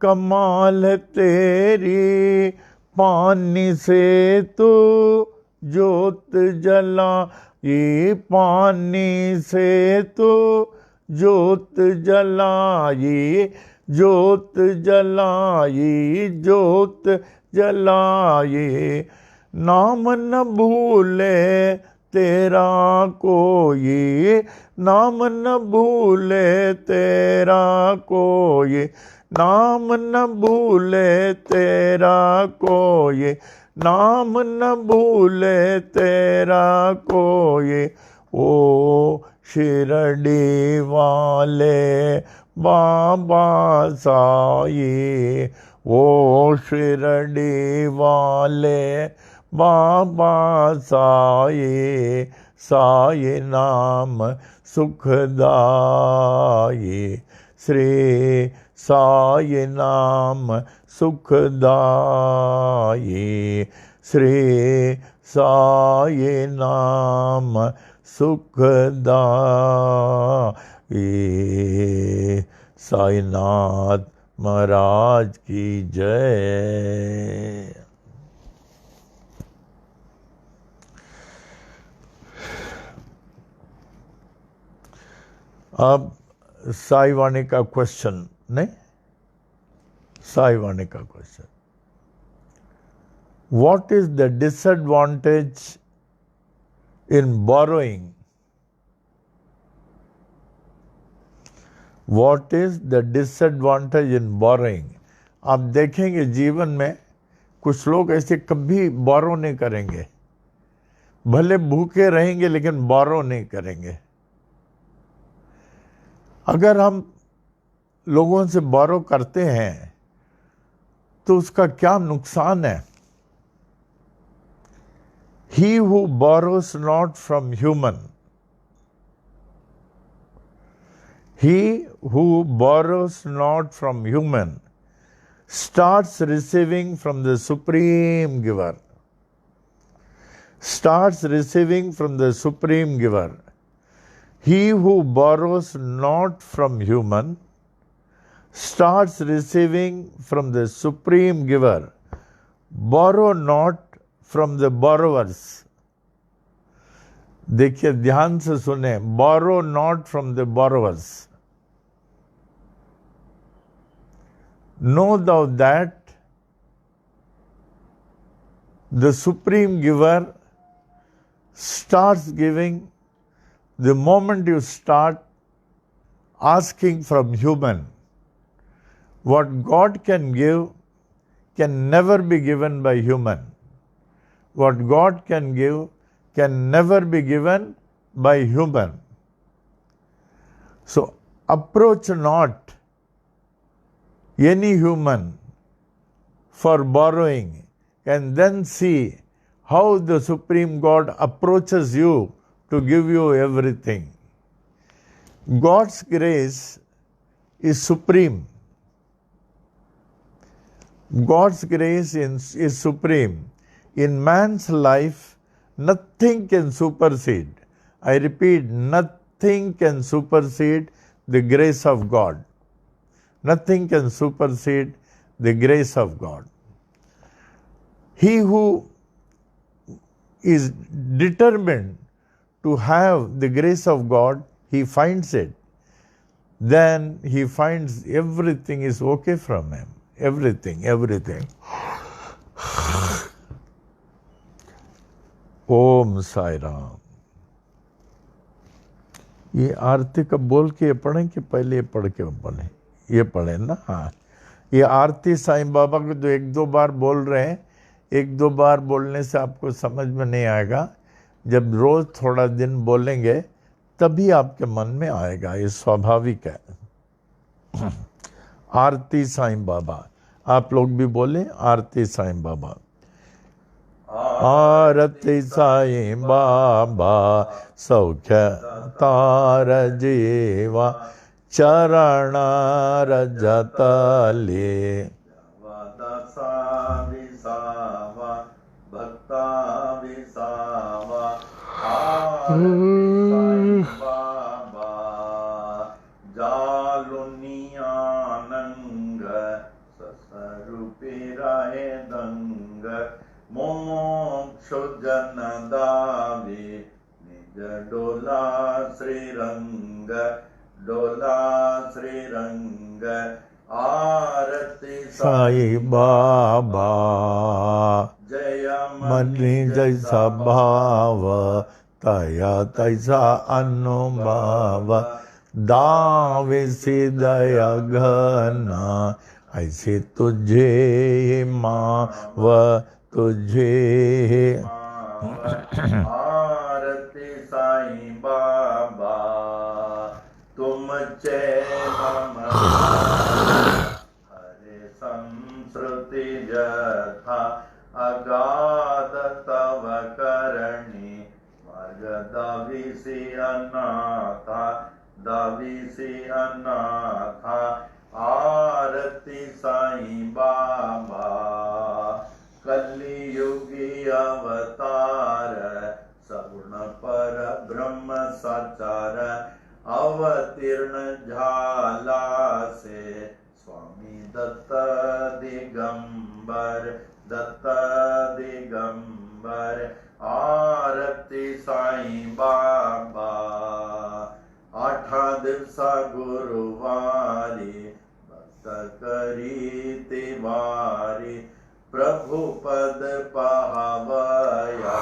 कमाल तेरी, पानी से तू जोत जलाई, पानी से तू जोत जलाई, जोत जलाई, जोत जलाए। नाम न भूले तेरा कोई, नाम न भूले तेरा कोई, नाम न भूले तेरा कोई, नाम न भूले तेरा कोई। ओ शिरडी वाले बाबा साई, ओ शिरडी वाले बाबा साई, साई नाम सुखदाई, श्री साई नाम सुखदाई, श्री साई नाम सुखदाई। साईनाथ महाराज की जय। अब साई वाणी का क्वेश्चन, नहीं, साई वाणी का question, what is the disadvantage in borrowing? What is the disadvantage in borrowing? आप देखेंगे जीवन में कुछ लोग ऐसे कभी बोरो नहीं करेंगे, भले भूखे रहेंगे लेकिन बोरो नहीं करेंगे। अगर हम लोगों से बोरो करते हैं तो उसका क्या नुकसान है? He who borrows not from human, he who borrows not from human starts receiving from the supreme giver, starts receiving from the supreme giver. He who borrows not from human starts receiving from the supreme giver. Borrow not from the borrowers. देखिए ध्यान से सुने, borrow not from the borrowers. Know thou that the supreme giver starts giving the moment you start asking from human. What God can give can never be given by human. What God can give can never be given by human. So approach not any human for borrowing, and then see how the Supreme God approaches you to give you everything. God's grace is supreme. God's grace is supreme. In man's life, nothing can supersede. I repeat, nothing can supersede the grace of God. Nothing can supersede the grace of God. He who is determined to have the grace of God, he finds it. Then he finds everything is okay from him. Everything, everything. ओम साई राम। ये आरती का बोल के पढ़ें कि पहले पढ़ के पढ़ें? ये पढ़े ना। हाँ, ये आरती साईं बाबा को तो एक दो बार बोल रहे हैं। एक दो बार बोलने से आपको समझ में नहीं आएगा। जब रोज थोड़ा दिन बोलेंगे तभी आपके मन में आएगा। ये स्वाभाविक है। आरती साईं बाबा, आप लोग भी बोले आरती साईं बाबा। आरती साईं बाबा सौख्य तार जीवा चरण रजतले दसा विसावा भक्ता विसावा आरती साईं बाबा जालुनियानंग ससरूपी रहे दंग मोक्ष जन दावे निज डोला श्रीरंग डोला श्रीरंग आरती साईं बाबा जय मनी जैसा भाव तया तैसा अनुभाव दावे से दया घना ऐसे तुझे माव तुझे। आरती साईं बाबा तुम चैन हरे संस्कृति जथा अगाध तव करणी मार्ग दाविसी अनाथा दाविसी अनाथा आरती साईं बाबा कलियुगी अवतार सगुण पर ब्रह्म साचार अवतीर्ण झाला से स्वामी दत्त दिगंबर दत्त दिगंबर आरती साईं बाबा आठा दिवसा गुरुवारी भक्त करी तिवारी प्रभु पद पावया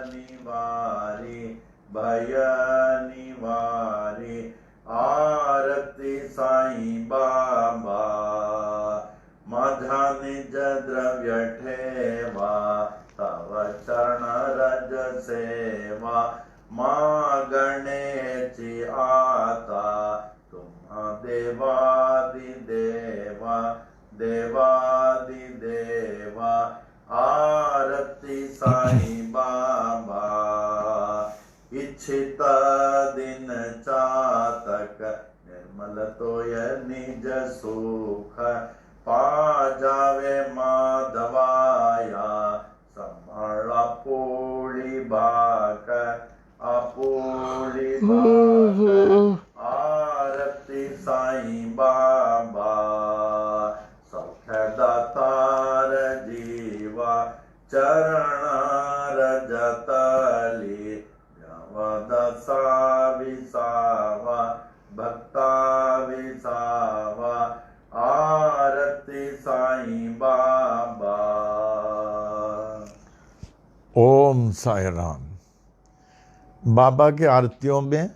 निवारी भय निवारी आरती साईं बाबा माझा निज द्रव्य ठेवा तव चरण रज सेवा मागणेची आता तुम्हा देवादिदेवा देवादिदेवा आरती साईं बाबा इच्छित दिन चातक निर्मल तोय निज सुख पा जावे माधवाया संभाळा पोळी बाक आपोळी बाक आरती साईं बाबा सौख्यदातार जीवा चरण रजतली दसा विसावा भक्ता विसावा आरती साईं बाबा। ओम साई राम। बाबा की आरतियों में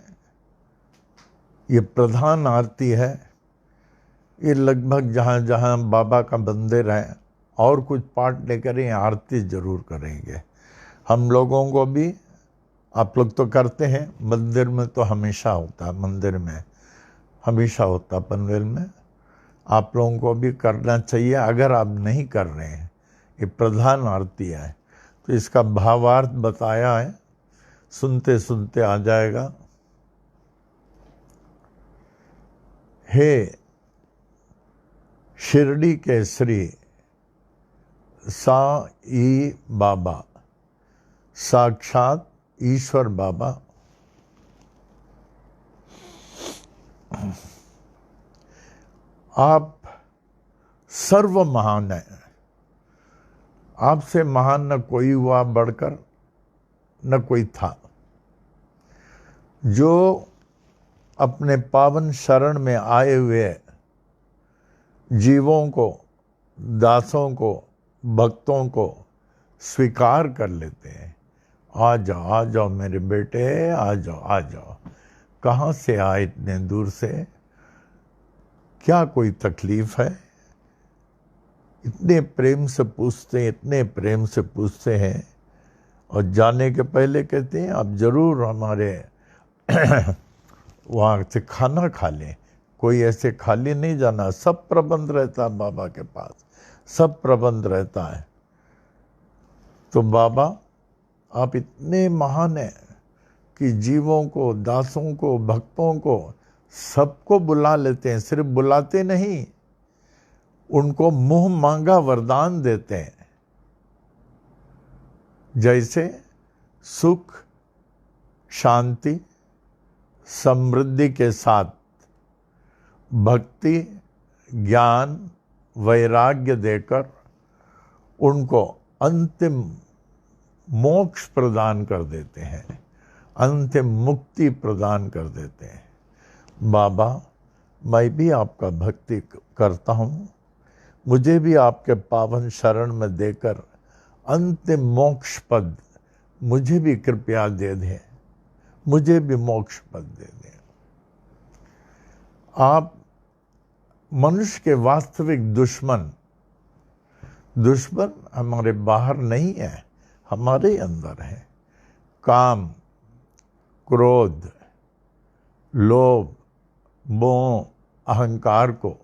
ये प्रधान आरती है। ये लगभग जहाँ जहाँ बाबा का मंदिर है और कुछ पाठ लेकर ये आरती जरूर करेंगे। हम लोगों को भी, आप लोग तो करते हैं, मंदिर में तो हमेशा होता है, मंदिर में हमेशा होता है, पनवेल में आप लोगों को भी करना चाहिए। अगर आप नहीं कर रहे हैं, ये प्रधान आरती है तो इसका भावार्थ बताया है, सुनते सुनते आ जाएगा। हे शिरडी के श्री साई बाबा, साक्षात ईश्वर बाबा, आप सर्व महान हैं। आपसे महान न कोई हुआ बढ़कर, न कोई था। जो अपने पावन शरण में आए हुए जीवों को, दासों को, भक्तों को स्वीकार कर लेते हैं। आ जाओ मेरे बेटे, आ जाओ। कहाँ से आए इतने दूर से? क्या कोई तकलीफ है? इतने प्रेम से पूछते हैं, इतने प्रेम से पूछते हैं। और जाने के पहले कहते हैं आप जरूर हमारे वहाँ से खाना खा लें। कोई ऐसे खाली नहीं जाना, सब प्रबंध रहता है बाबा के पास, सब प्रबंध रहता है। तो बाबा आप इतने महान हैं कि जीवों को, दासों को, भक्तों को, सबको बुला लेते हैं। सिर्फ बुलाते नहीं, उनको मुंह मांगा वरदान देते हैं। जैसे सुख, शांति, समृद्धि के साथ भक्ति, ज्ञान, वैराग्य देकर उनको अंतिम मोक्ष प्रदान कर देते हैं, अंतिम मुक्ति प्रदान कर देते हैं। बाबा मैं भी आपका भक्ति करता हूँ, मुझे भी आपके पावन शरण में देकर अंतिम मोक्ष पद मुझे भी कृपया दे दें, मुझे भी मोक्ष पद दे दें। आप मनुष्य के वास्तविक दुश्मन हमारे बाहर नहीं है, हमारे अंदर है। काम, क्रोध, लोभ, मोह, अहंकार को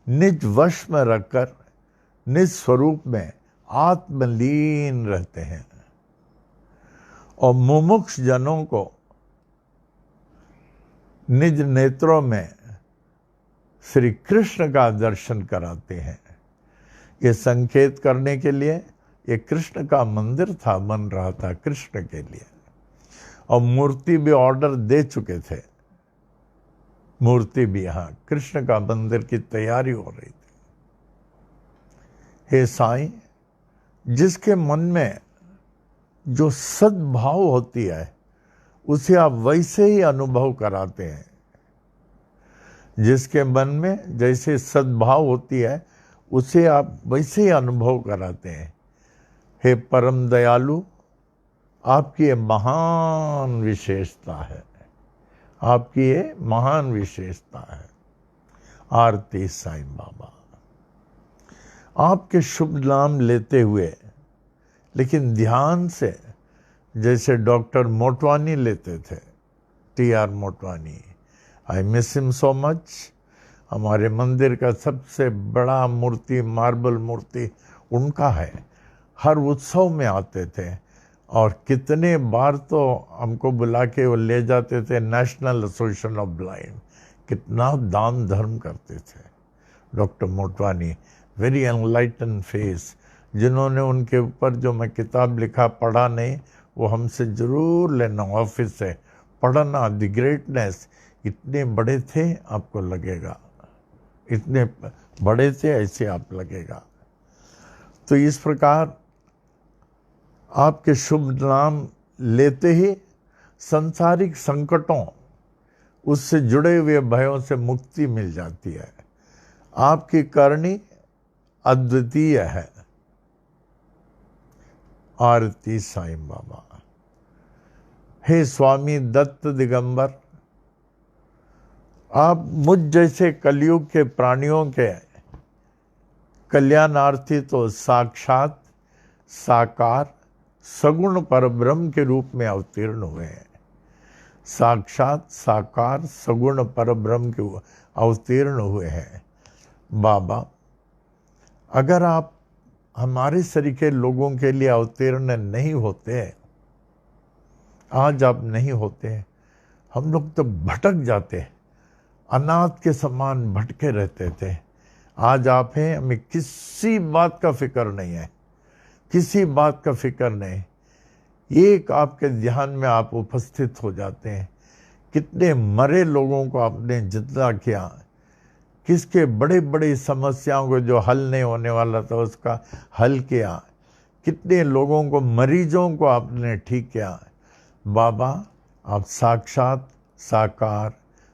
निज वश में रखकर निज स्वरूप में आत्मलीन रहते हैं और मुमुक्ष जनों को निज नेत्रों में श्री कृष्ण का दर्शन कराते हैं। ये संकेत करने के लिए ये कृष्ण का मंदिर था, बन रहा था कृष्ण के लिए, और मूर्ति भी ऑर्डर दे चुके थे। मूर्ति भी यहाँ कृष्ण का मंदिर की तैयारी हो रही थी। हे साईं, जिसके मन में जो सद्भाव होती है उसे आप वैसे ही अनुभव कराते हैं। जिसके मन में जैसे सद्भाव होती है उसे आप वैसे ही अनुभव कराते हैं। हे परम दयालु, आपकी ये महान विशेषता है, आपकी ये महान विशेषता है। आरती साईं बाबा। आपके शुभ नाम लेते हुए, लेकिन ध्यान से, जैसे डॉक्टर मोटवानी लेते थे, TR Motwani. I miss him so much. हमारे मंदिर का सबसे बड़ा मूर्ति, मार्बल मूर्ति उनका है। हर उत्सव में आते थे और कितने बार तो हमको बुला के वो ले जाते थे नेशनल एसोसिएशन ऑफ ब्लाइंड। कितना दान धर्म करते थे doctor Motwani. Very enlighten face. जिन्होंने उनके ऊपर जो मैं किताब लिखा पढ़ा नहीं, वो हमसे ज़रूर लेना ऑफिस से पढ़ना। The greatness. इतने बड़े थे आपको लगेगा, इतने बड़े थे ऐसे आप लगेगा। तो इस प्रकार आपके शुभ नाम लेते ही संसारिक संकटों, उससे जुड़े हुए भयों से मुक्ति मिल जाती है। आपकी करनी अद्वितीय है। आरती साईं बाबा। हे स्वामी दत्त दिगंबर, आप मुझ जैसे कलयुग के प्राणियों के कल्याणार्थी तो साक्षात साकार सगुण परब्रह्म के रूप में अवतीर्ण हुए हैं। साक्षात साकार सगुण परब्रह्म के अवतीर्ण हुए हैं। बाबा, अगर आप हमारे सरीखे लोगों के लिए अवतीर्ण नहीं होते, आज आप नहीं होते, हम लोग तो भटक जाते, अनाथ के समान भटके रहते थे। आज आप हैं, हमें किसी बात का फिक्र नहीं है, किसी बात का फिक्र नहीं। एक आपके ध्यान में आप उपस्थित हो जाते हैं। कितने मरे लोगों को आपने जिंदा किया, किसके बड़े बड़ी समस्याओं को जो हल नहीं होने वाला था उसका हल किया, कितने लोगों को, मरीजों को आपने ठीक किया। बाबा, आप साक्षात साकार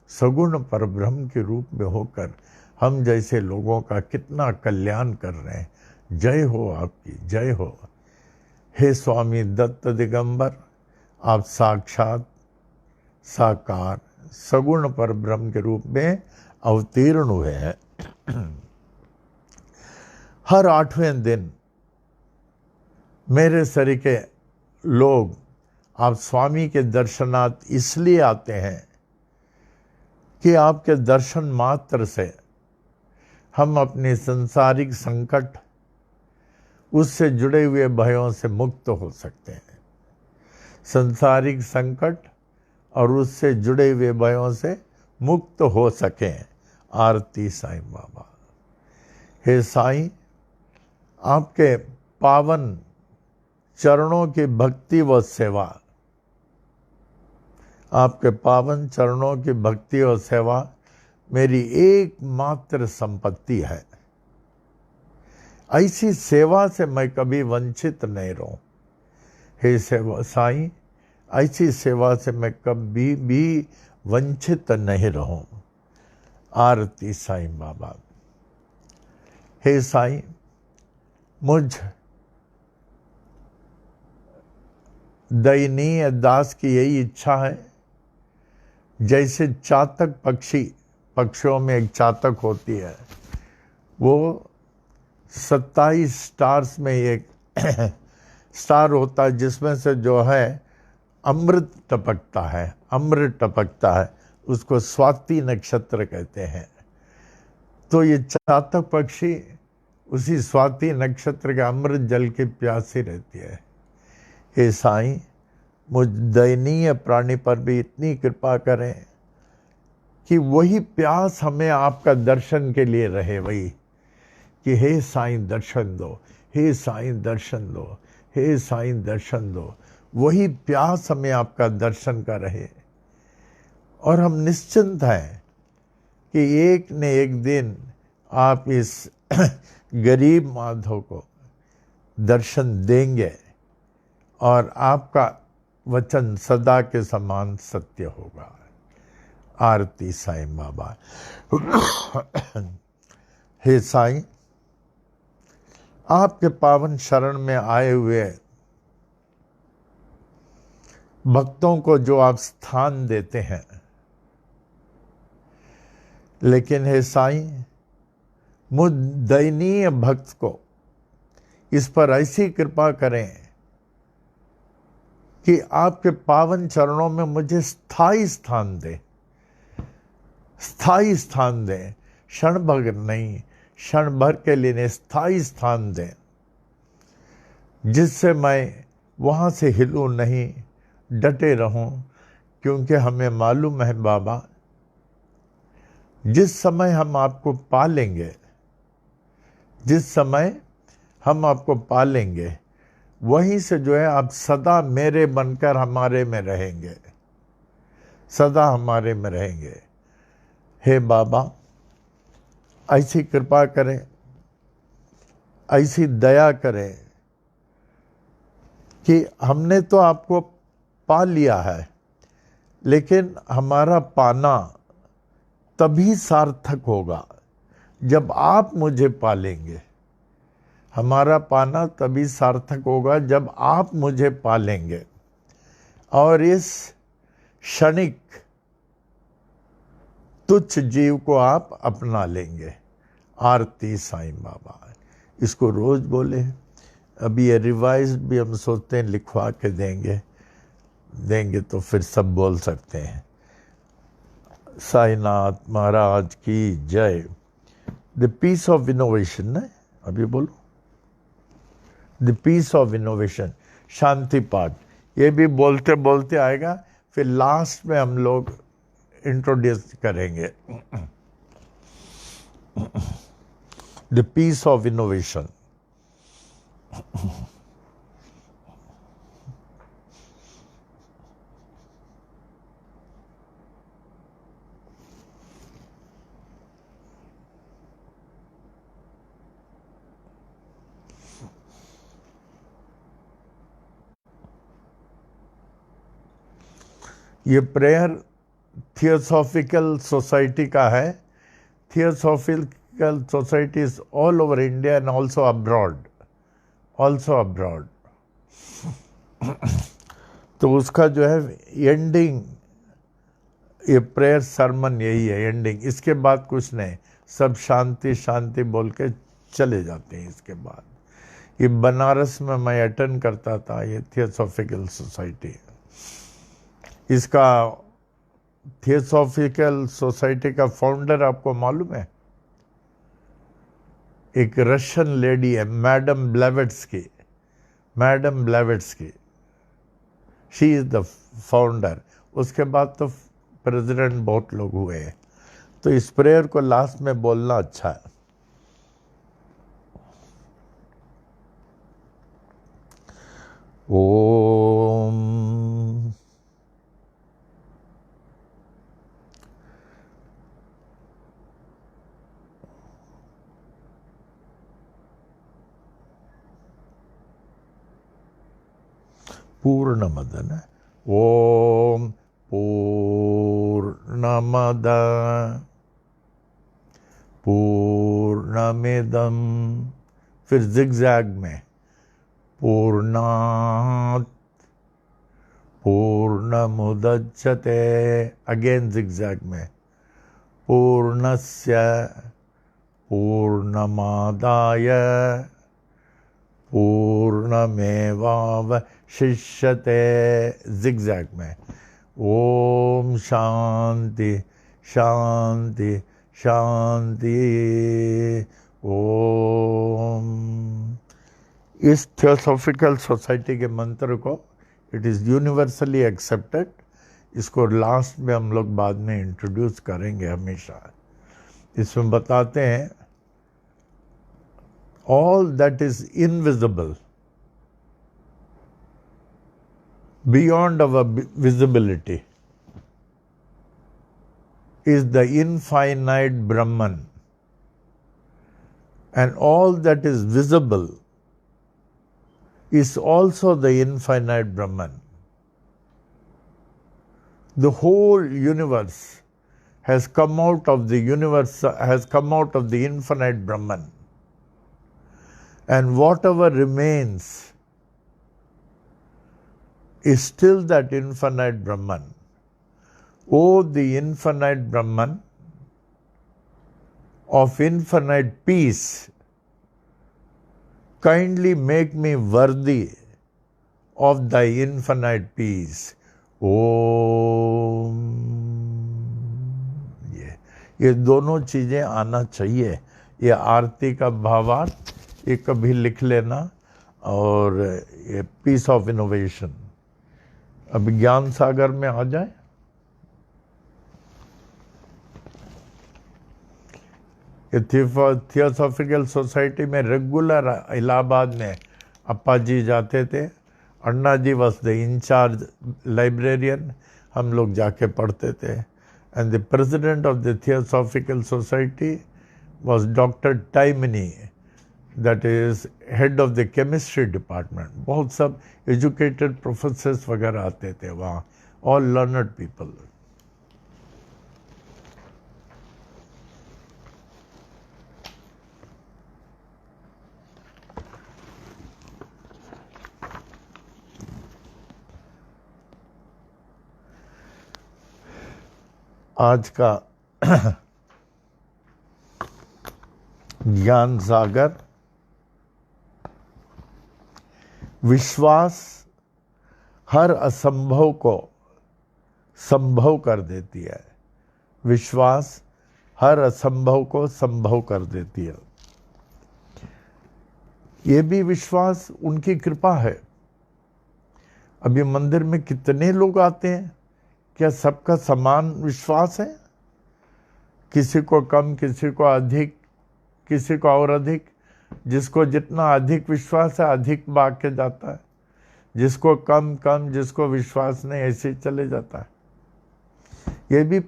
सगुण परब्रह्म के रूप में होकर हम जैसे लोगों का कितना कल्याण कर रहे हैं। जय हो आपकी, जय हो। हे स्वामी दत्त दिगंबर, आप साक्षात साकार सगुण परब्रह्म के रूप में अवतीर्ण हुए हैं। हर 8वें दिन मेरे सरीखे लोग आप स्वामी के दर्शनार्थ इसलिए आते हैं कि आपके दर्शन मात्र से हम अपने संसारिक संकट, उससे जुड़े हुए भयों से मुक्त हो सकते हैं। संसारिक संकट और उससे जुड़े हुए भयों से मुक्त हो सकें। आरती साईं बाबा। हे साईं, आपके पावन चरणों की भक्ति व सेवा, आपके पावन चरणों की भक्ति और सेवा मेरी एकमात्र संपत्ति है। ऐसी सेवा से मैं कभी वंचित नहीं रहूं। हे सेवा साईं, ऐसी सेवा से मैं कभी भी वंचित नहीं रहूं। आरती साईं बाबा। हे साईं, मुझ दयनीय दास की यही इच्छा है, जैसे चातक पक्षी, पक्षियों में एक चातक होती है, वो 27 स्टार्स में एक स्टार होता है जिसमें से जो है अमृत टपकता है, अमृत टपकता है, उसको स्वाति नक्षत्र कहते हैं। तो ये चातक पक्षी उसी स्वाति नक्षत्र के अमृत जल की प्यासी रहती है। हे साईं, मुझ दयनीय प्राणी पर भी इतनी कृपा करें कि वही प्यास हमें आपका दर्शन के लिए रहे, वही कि हे साईं दर्शन दो, हे साईं दर्शन दो, हे साईं दर्शन दो। वही प्यास हमें आपका दर्शन का रहे। और हम निश्चिंत हैं कि एक न एक दिन आप इस गरीब माधव को दर्शन देंगे और आपका वचन सदा के समान सत्य होगा। आरती साईं बाबा। हे साईं, आपके पावन शरण में आए हुए भक्तों को जो आप स्थान देते हैं, लेकिन हे साईं, मुझ दयनीय भक्त को इस पर ऐसी कृपा करें कि आपके पावन चरणों में मुझे स्थायी स्थान दे, स्थायी स्थान दे। क्षण भर नहीं, क्षण भर के लिए स्थायी स्थान दे, जिससे मैं वहाँ से हिलूं नहीं, डटे रहूं। क्योंकि हमें मालूम है बाबा, जिस समय हम आपको पालेंगे, जिस समय हम आपको पालेंगे, वहीं से जो है आप सदा मेरे बनकर हमारे में रहेंगे, सदा हमारे में रहेंगे। हे बाबा, ऐसी कृपा करें, ऐसी दया करें कि हमने तो आपको पा लिया है, लेकिन हमारा पाना तभी सार्थक होगा जब आप मुझे पालेंगे। हमारा पाना तभी सार्थक होगा जब आप मुझे पालेंगे और इस क्षणिक तुच्छ जीव को आप अपना लेंगे। आरती साईं बाबा। इसको रोज बोले। अभी ये रिवाइज भी हम सोचते हैं लिखवा के देंगे तो फिर सब बोल सकते हैं। साईनाथ महाराज की जय। द पीस ऑफ इनोवेशन ना, अभी बोलो, द पीस ऑफ इनोवेशन, शांति पाठ। ये भी बोलते बोलते आएगा, फिर लास्ट में हम लोग इंट्रोड्यूस करेंगे द पीस ऑफ इनोवेशन। ये प्रेयर थियोसॉफिकल सोसाइटी का है। Theosophical societies all over India and also abroad, तो उसका जो है एंडिंग, ये प्रेयर सरमन यही है एंडिंग। इसके बाद कुछ नहीं, सब शांति शांति बोल के चले जाते हैं। इसके बाद ये बनारस में मैं अटेंड करता था, ये थियोसॉफिकल सोसाइटी। इसका थियोसॉफिकल सोसाइटी का फाउंडर आपको मालूम है? एक रशियन लेडी है, madam Blavatsky. Madam Blavatsky, she is the founder. उसके बाद तो प्रेसिडेंट बहुत लोग हुए हैं। तो इस प्रेयर को लास्ट में बोलना अच्छा है। ओम पूर्णमदन, ओम पूर्णमद पूर्णमिदम, फिर जिगजैग में पूर्णात् पूर्णमुदच्यते, अगेन जिगजैग में पूर्णस्य पूर्णमादाय पूर्णमेवावशिष्यते, जिगजैग में। ओम शांति शांति शांति। ओम। इस थियोसॉफिकल सोसाइटी के मंत्र को, इट इज़ यूनिवर्सली एक्सेप्टेड। इसको लास्ट में हम लोग बाद में इंट्रोड्यूस करेंगे हमेशा। इसमें बताते हैं all that is invisible beyond our visibility is the infinite Brahman, and all that is visible is also the infinite Brahman. The whole universe has come out of the universe, has come out of the infinite Brahman. And whatever remains is still that infinite Brahman. Oh, the infinite Brahman of infinite peace, kindly make me worthy of thy infinite peace. Om। ये दोनों चीजें आना चाहिए। ये आरती का भावार्थ ये कभी लिख लेना, और ये पीस ऑफ इनोवेशन। अब ज्ञान सागर में आ जाए। ये थियोसॉफिकल सोसाइटी में रेगुलर इलाहाबाद में अप्पा जी जाते थे। Anna ji was the incharge librarian. हम लोग जाके पढ़ते थे। And the president of the theosophical society was doctor Taimni, that is head of the chemistry department. बहुत सब educated professors वगैरह आते थे वहाँ, all learned people. आज का ज्ञान सागर, विश्वास हर असंभव को संभव कर देती है। विश्वास हर असंभव को संभव कर देती है। ये भी विश्वास उनकी कृपा है। अभी मंदिर में कितने लोग आते हैं, क्या सबका समान विश्वास है? किसी को कम, किसी को अधिक, किसी को और अधिक। जिसको जितना अधिक विश्वास है अधिक भाग के जाता है, जिसको कम कम, जिसको विश्वास नहीं ऐसे ही चले जाता है। ये भी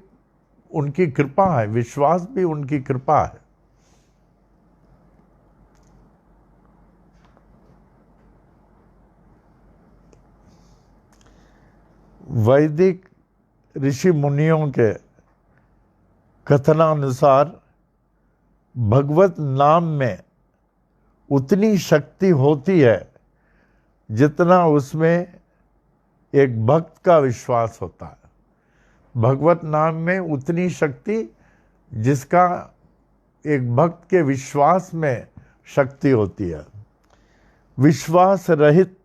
उनकी कृपा है, विश्वास भी उनकी कृपा है। वैदिक ऋषि मुनियों के कथनानुसार भगवत नाम में उतनी शक्ति होती है जितना उसमें एक भक्त का विश्वास होता है। भगवत नाम में उतनी शक्ति जिसका एक भक्त के विश्वास में शक्ति होती है। विश्वास रहित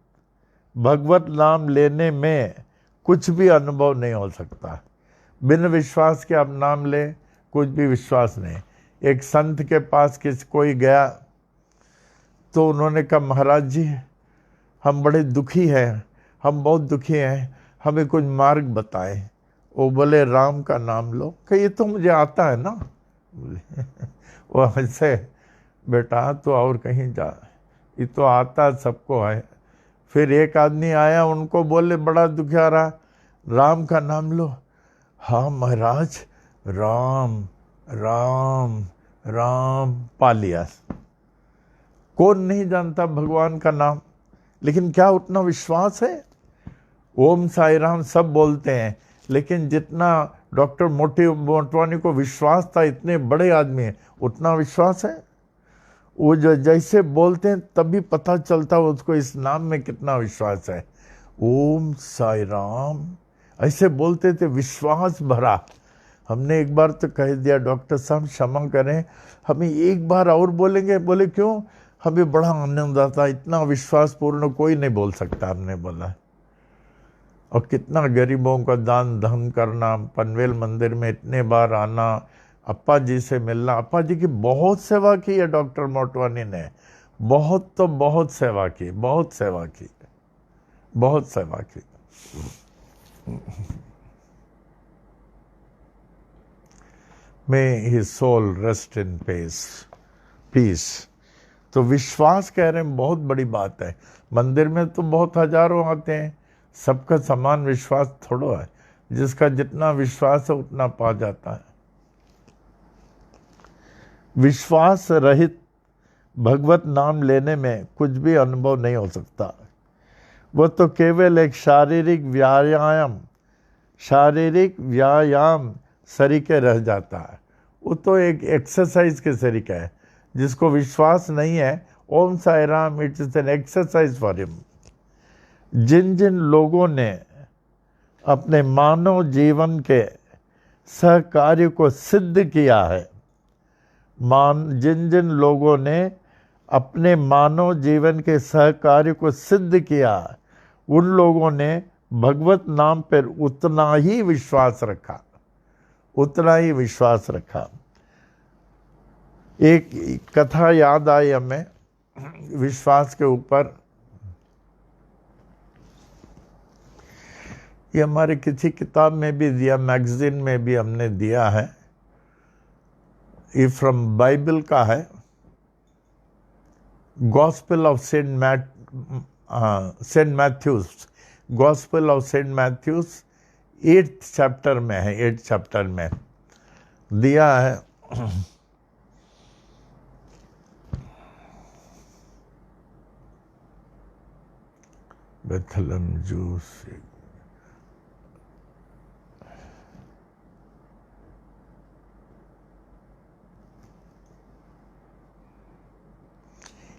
भगवत नाम लेने में कुछ भी अनुभव नहीं हो सकता। बिन विश्वास के आप नाम ले, कुछ भी विश्वास नहीं। एक संत के पास कोई गया तो उन्होंने कहा, महाराज जी हम बड़े दुखी हैं, हम बहुत दुखी हैं, हमें कुछ मार्ग बताएं। वो बोले राम का नाम लो। कहा ये तो मुझे आता है ना। बोले वो ऐसे, बेटा तो और कहीं जा, ये तो आता सबको है। फिर एक आदमी आया, उनको बोले बड़ा दुखिया रहा, राम का नाम लो। हाँ महाराज, राम राम राम, पा लिया। कौन नहीं जानता भगवान का नाम, लेकिन क्या उतना विश्वास है? ओम साई राम सब बोलते हैं, लेकिन जितना डॉक्टर मोटवानी को विश्वास था, इतने बड़े आदमी हैं, उतना विश्वास है? वो जो जैसे बोलते हैं तभी पता चलता है उसको इस नाम में कितना विश्वास है। ओम साई राम ऐसे बोलते थे, विश्वास भरा। हमने एक बार तो कह दिया, डॉक्टर साहब क्षमा करें, हमें एक बार और बोलेंगे? बोले क्यों? हमें बड़ा आनंद आता, इतना विश्वास पूर्ण कोई नहीं बोल सकता। हमने बोला, और कितना गरीबों का दान धन करना, पनवेल मंदिर में इतने बार आना, अप्पा जी से मिलना। अप्पा जी की बहुत सेवा की है डॉक्टर मोटवानी ने, बहुत तो बहुत सेवा की, बहुत सेवा की, बहुत सेवा की। May his soul rest in peace। तो विश्वास कह रहे हैं बहुत बड़ी बात है। मंदिर में तो बहुत हजारों आते हैं, सबका समान विश्वास थोड़ा है। जिसका जितना विश्वास है उतना पा जाता है। विश्वास रहित भगवत नाम लेने में कुछ भी अनुभव नहीं हो सकता। वो तो केवल एक शारीरिक व्यायाम सरीके रह जाता है। वो तो एक एक्सरसाइज के सरीका है। जिसको विश्वास नहीं है, Om Sai Ram it is an exercise for him. जिन जिन लोगों ने अपने मानव जीवन के सहकार्य को सिद्ध किया है, जिन जिन लोगों ने अपने मानव जीवन के सहकार्य को सिद्ध किया, उन लोगों ने भगवत नाम पर उतना ही विश्वास रखा, उतना ही विश्वास रखा। एक कथा याद आई हमें विश्वास के ऊपर। ये हमारे किसी किताब में भी दिया, मैगजीन में भी हमने दिया है। ये फ्रॉम बाइबल का है, gospel of saint Matthews, gospel of saint Matthews 8th chapter में है, 8th चैप्टर में दिया है। बेथलम जूस,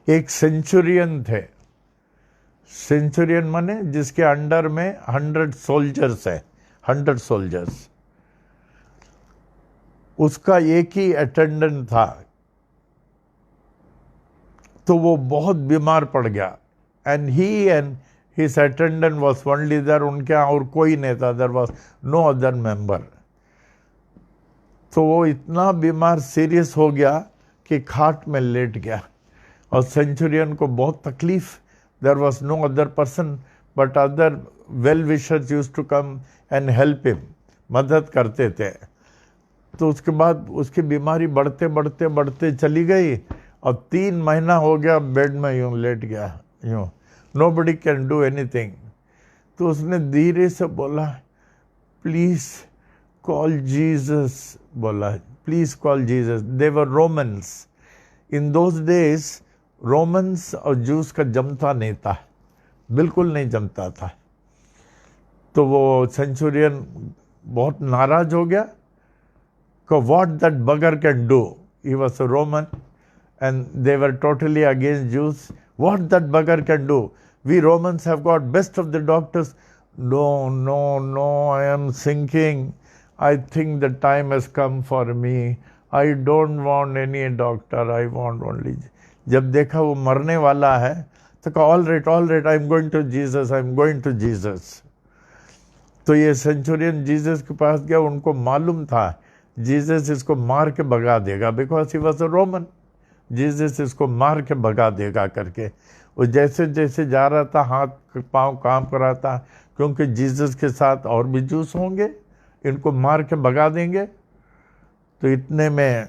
एक सेंचुरियन थे। सेंचुरियन माने जिसके अंडर में 100 सोल्जर्स है, 100 सोल्जर्स। उसका एक ही अटेंडेंट था, तो वो बहुत बीमार पड़ गया। And his attendant was only there, उनके यहाँ और कोई नहीं था, there was no other member. तो वो इतना बीमार सीरियस हो गया कि खाट में लेट गया, और सेंचुरियन को बहुत तकलीफ। There was no other person but other well wishers used to come and help him, मदद करते थे। तो उसके बाद उसकी बीमारी बढ़ते बढ़ते बढ़ते चली गई, और 3 महीना हो गया बेड में यूं लेट गया, यूं नोबडी कैन डू एनीथिंग। तो उसने धीरे से बोला, प्लीज कॉल जीसस, बोला please call Jesus. They were Romans. In those days Romans और जूस का जमता नहीं था, बिल्कुल नहीं जमता था। तो वो सेंचुरियन बहुत नाराज हो गया, को व्हाट दैट बगर can do. He was a Roman and they were totally against Jews. What that bugger can do? We Romans have got best of the doctors. No, I am thinking, I think the time has come for me. I don't want any doctor, I want only. जब देखा वो मरने वाला है, तो कहा all right, I'm going to Jesus, I'm going to Jesus. तो ये सेंचुरियन जीसस के पास गया, उनको मालूम था जीसस इसको मार के भगा देगा, because he was a Roman. Jesus इसको मार के भगा देगा करके वो जैसे जैसे जा रहा था हाथ पांव काम कर रहा था, क्योंकि जीसस के साथ और भी जूस होंगे, इनको मार के भगा देंगे। तो इतने में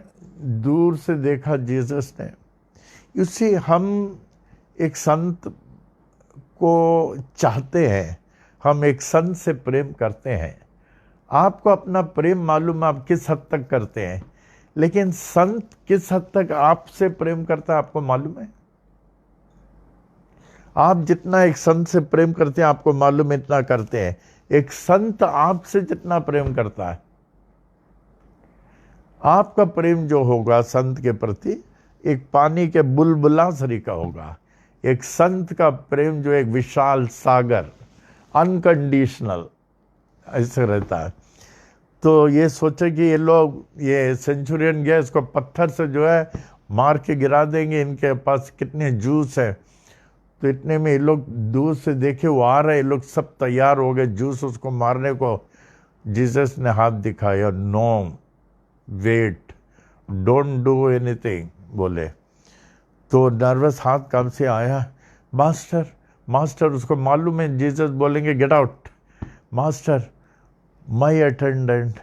दूर से देखा जीसस ने। उसी हम एक संत को चाहते हैं, हम एक संत से प्रेम करते हैं। आपको अपना प्रेम मालूम आप किस हद तक करते हैं, लेकिन संत किस हद तक आपसे प्रेम करता है आपको मालूम है? आप जितना एक संत से प्रेम करते हैं आपको मालूम इतना करते हैं। एक संत आपसे जितना प्रेम करता है, आपका प्रेम जो होगा संत के प्रति एक पानी के बुलबुला सरी का होगा। एक संत का प्रेम जो एक विशाल सागर, अनकंडीशनल ऐसे रहता है। तो ये सोचे कि ये लोग, ये सेंचुरियन गया, इसको पत्थर से जो है मार के गिरा देंगे, इनके पास कितने जूस है। तो इतने में ये लोग दूर से देखे वो आ रहे, ये लोग सब तैयार हो गए जूस उसको मारने को। जीसस ने हाथ दिखाया, no wait, don't do anything बोले। तो नर्वस हाथ काम से आया, मास्टर मास्टर, उसको मालूम है जीसस बोलेंगे get out. Master, my attendant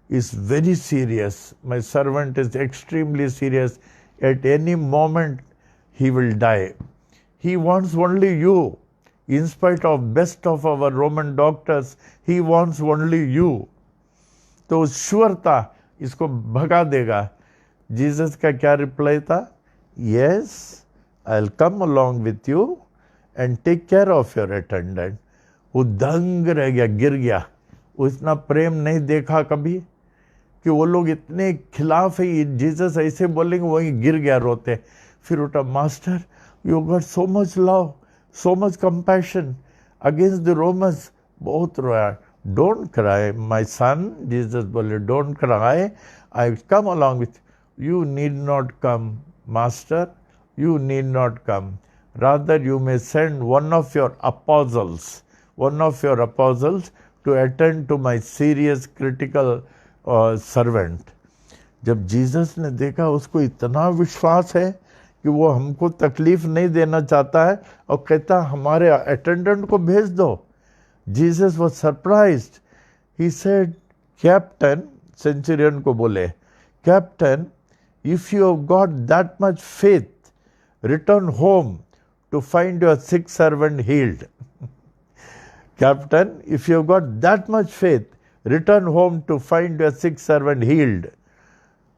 is very serious, my servant is extremely serious, at any moment he will die, he wants only you, in spite of best of our Roman doctors, he wants only you। तो sure था इसको भगा देगा। Jesus का क्या reply था? yes, I'll come along with you and take care of your attendant। वो दंग रह गया, गिर गया। वो इतना प्रेम नहीं देखा कभी कि वो लोग इतने खिलाफ है, जीसस ऐसे बोलेंगे वहीं गिर गया रोते। फिर उठा, master you got so much love, so much compassion against the Romans. बहुत रोया। Don't cry my son, Jesus बोले don't cry, I come along with you, need not come master, you need not come, rather you may send one of your apostles to attend to my serious critical servant। जब Jesus ने देखा, उसको इतना विश्वास है कि वो हमको तकलीफ नहीं देना चाहता है और कहता हमारे अटेंडेंट को भेज दो। Jesus was surprised, he said captain, centurion को बोले, captain if you have got that much faith return home to find your sick servant healed. Captain, if you've got that much faith, return home to find your sick servant healed।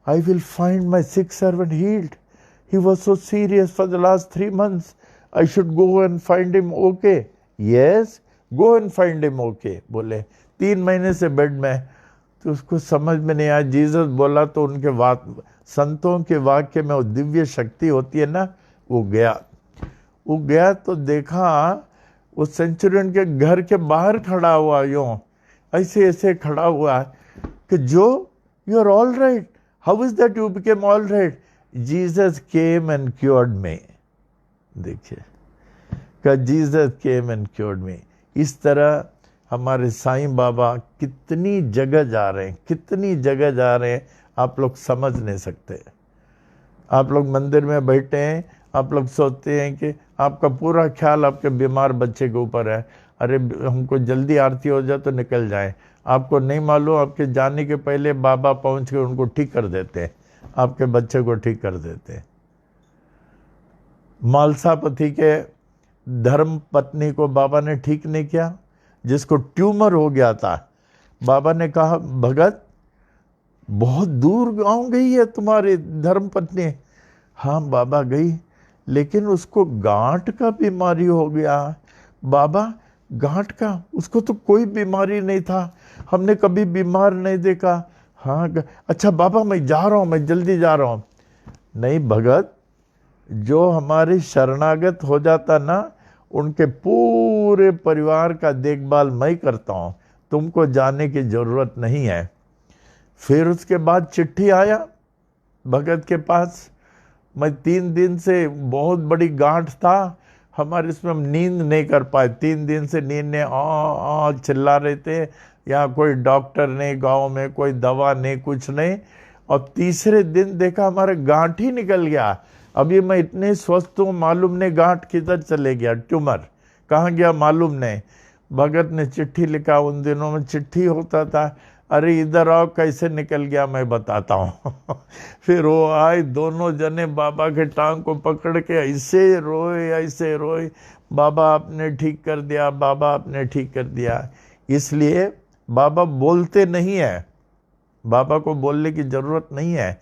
I will find my sick servant healed। He was so serious for the last 3 months। I should go and find him okay। Yes, go and find him okay। बोले 3 महीने से bed में। तो उसको समझ में नहीं आया। जीसस बोला तो उनके संतों के वाक्य में वो दिव्य शक्ति होती है ना, वो गया तो देखा वो सेंचुरियन के घर के बाहर खड़ा हुआ, यूं ऐसे ऐसे खड़ा हुआ कि जो you are all right, how is that you became all right? Jesus came and cured me. देखिए का Jesus came and cured me. इस तरह हमारे साईं बाबा कितनी जगह जा रहे हैं, कितनी जगह जा रहे हैं, आप लोग समझ नहीं सकते। आप लोग मंदिर में बैठे हैं, आप लोग सोचते हैं कि आपका पूरा ख्याल आपके बीमार बच्चे के ऊपर है, अरे हमको जल्दी आरती हो जाए तो निकल जाए। आपको नहीं मालूम आपके जाने के पहले बाबा पहुंच के उनको ठीक कर देते हैं, आपके बच्चे को ठीक कर देते हैं। मालसापति के धर्म पत्नी को बाबा ने ठीक नहीं किया, जिसको ट्यूमर हो गया था। बाबा ने कहा भगत बहुत दूर गांव गई है तुम्हारी धर्म पत्नी। हाँ बाबा गई, लेकिन उसको गांठ का बीमारी हो गया। बाबा गांठ का? उसको तो कोई बीमारी नहीं था, हमने कभी बीमार नहीं देखा। हाँ अच्छा बाबा मैं जा रहा हूँ, मैं जल्दी जा रहा हूँ। नहीं भगत, जो हमारे शरणागत हो जाता ना, उनके पूरे परिवार का देखभाल मैं करता हूँ, तुमको जाने की जरूरत नहीं है। फिर उसके बाद चिट्ठी आया भगत के पास, मैं 3 दिन से बहुत बड़ी गांठ था, हमारे इसमें हम नींद नहीं कर पाए, 3 दिन से नींद ने आ चिल्ला रहे थे। यहाँ कोई डॉक्टर नहीं, गांव में कोई दवा नहीं, कुछ नहीं। और तीसरे दिन देखा हमारे गांठ ही निकल गया। अभी मैं इतने स्वस्थ हूँ, मालूम नहीं गांठ किधर चले गया, ट्यूमर कहाँ गया मालूम नहीं। भगत ने चिट्ठी लिखा, उन दिनों में चिट्ठी होता था, अरे इधर आओ, कैसे निकल गया मैं बताता हूँ। फिर वो आए, दोनों जने बाबा के टांग को पकड़ के ऐसे रोए, बाबा आपने ठीक कर दिया, बाबा आपने ठीक कर दिया। इसलिए बाबा बोलते नहीं है, बाबा को बोलने की जरूरत नहीं है।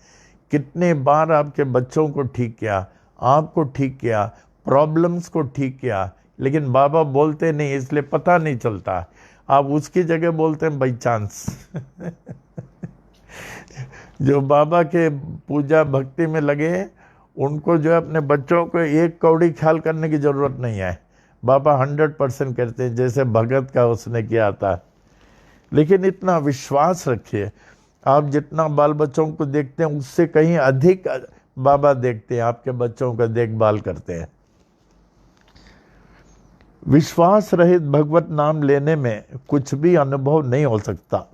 कितने बार आपके बच्चों को ठीक किया, आपको ठीक किया, प्रॉब्लम्स को ठीक किया, लेकिन बाबा बोलते नहीं, इसलिए पता नहीं चलता। आप उसकी जगह बोलते हैं बाई चांस। जो बाबा के पूजा भक्ति में लगे, उनको जो है अपने बच्चों को एक कौड़ी ख्याल करने की जरूरत नहीं है। बाबा 100% करते हैं, जैसे भगत का उसने किया था। लेकिन इतना विश्वास रखिए, आप जितना बाल बच्चों को देखते हैं उससे कहीं अधिक बाबा देखते हैं, आपके बच्चों का देखभाल करते हैं। विश्वास रहित भगवत नाम लेने में कुछ भी अनुभव नहीं हो सकता,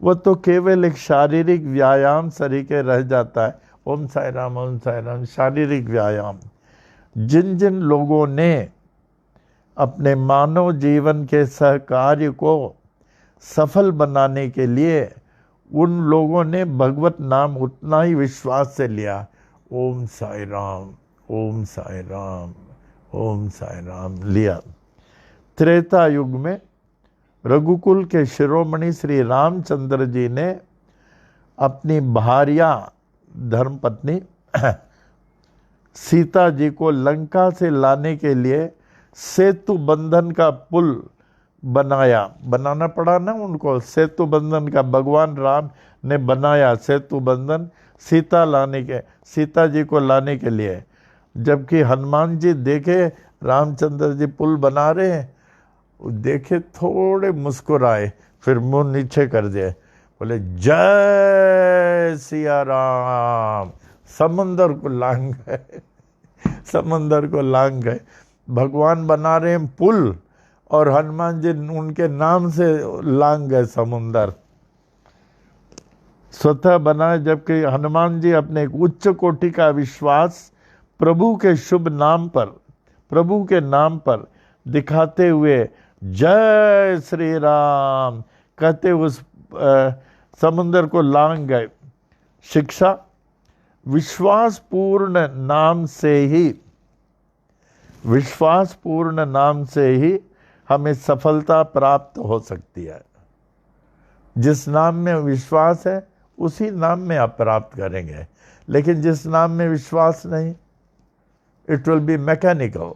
वह तो केवल एक शारीरिक व्यायाम सरीके रह जाता है। ओम साई राम, ओम साई राम। शारीरिक व्यायाम। जिन जिन लोगों ने अपने मानव जीवन के सहकार्य को सफल बनाने के लिए, उन लोगों ने भगवत नाम उतना ही विश्वास से लिया। ओम साई राम, ओम साई राम, ओम साई राम लिया। त्रेता युग में रघुकुल के शिरोमणि श्री रामचंद्र जी ने अपनी भार्या धर्मपत्नी सीता जी को लंका से लाने के लिए सेतु बंधन का पुल बनाना पड़ा ना उनको। सेतु बंधन का भगवान राम ने बनाया सेतु बंधन सीता जी को लाने के लिए। जबकि हनुमान जी देखे रामचंद्र जी पुल बना रहे हैं, देखे थोड़े मुस्कुराए, फिर मुंह नीचे कर दिए, बोले जय सिया राम। समंदर को लांग गए, समंदर को लांग गए। भगवान बना रहे हैं पुल और हनुमान जी उनके नाम से लांग गए समुंदर। स्वतः बनाए, जबकि हनुमान जी अपने एक उच्च कोटि का विश्वास प्रभु के शुभ नाम पर, प्रभु के नाम पर दिखाते हुए जय श्री राम कहते उस समुद्र को लांग गए। शिक्षा, विश्वासपूर्ण नाम से ही हमें सफलता प्राप्त हो सकती है। जिस नाम में विश्वास है उसी नाम में आप प्राप्त करेंगे, लेकिन जिस नाम में विश्वास नहीं, इट विल बी मैकेनिकल।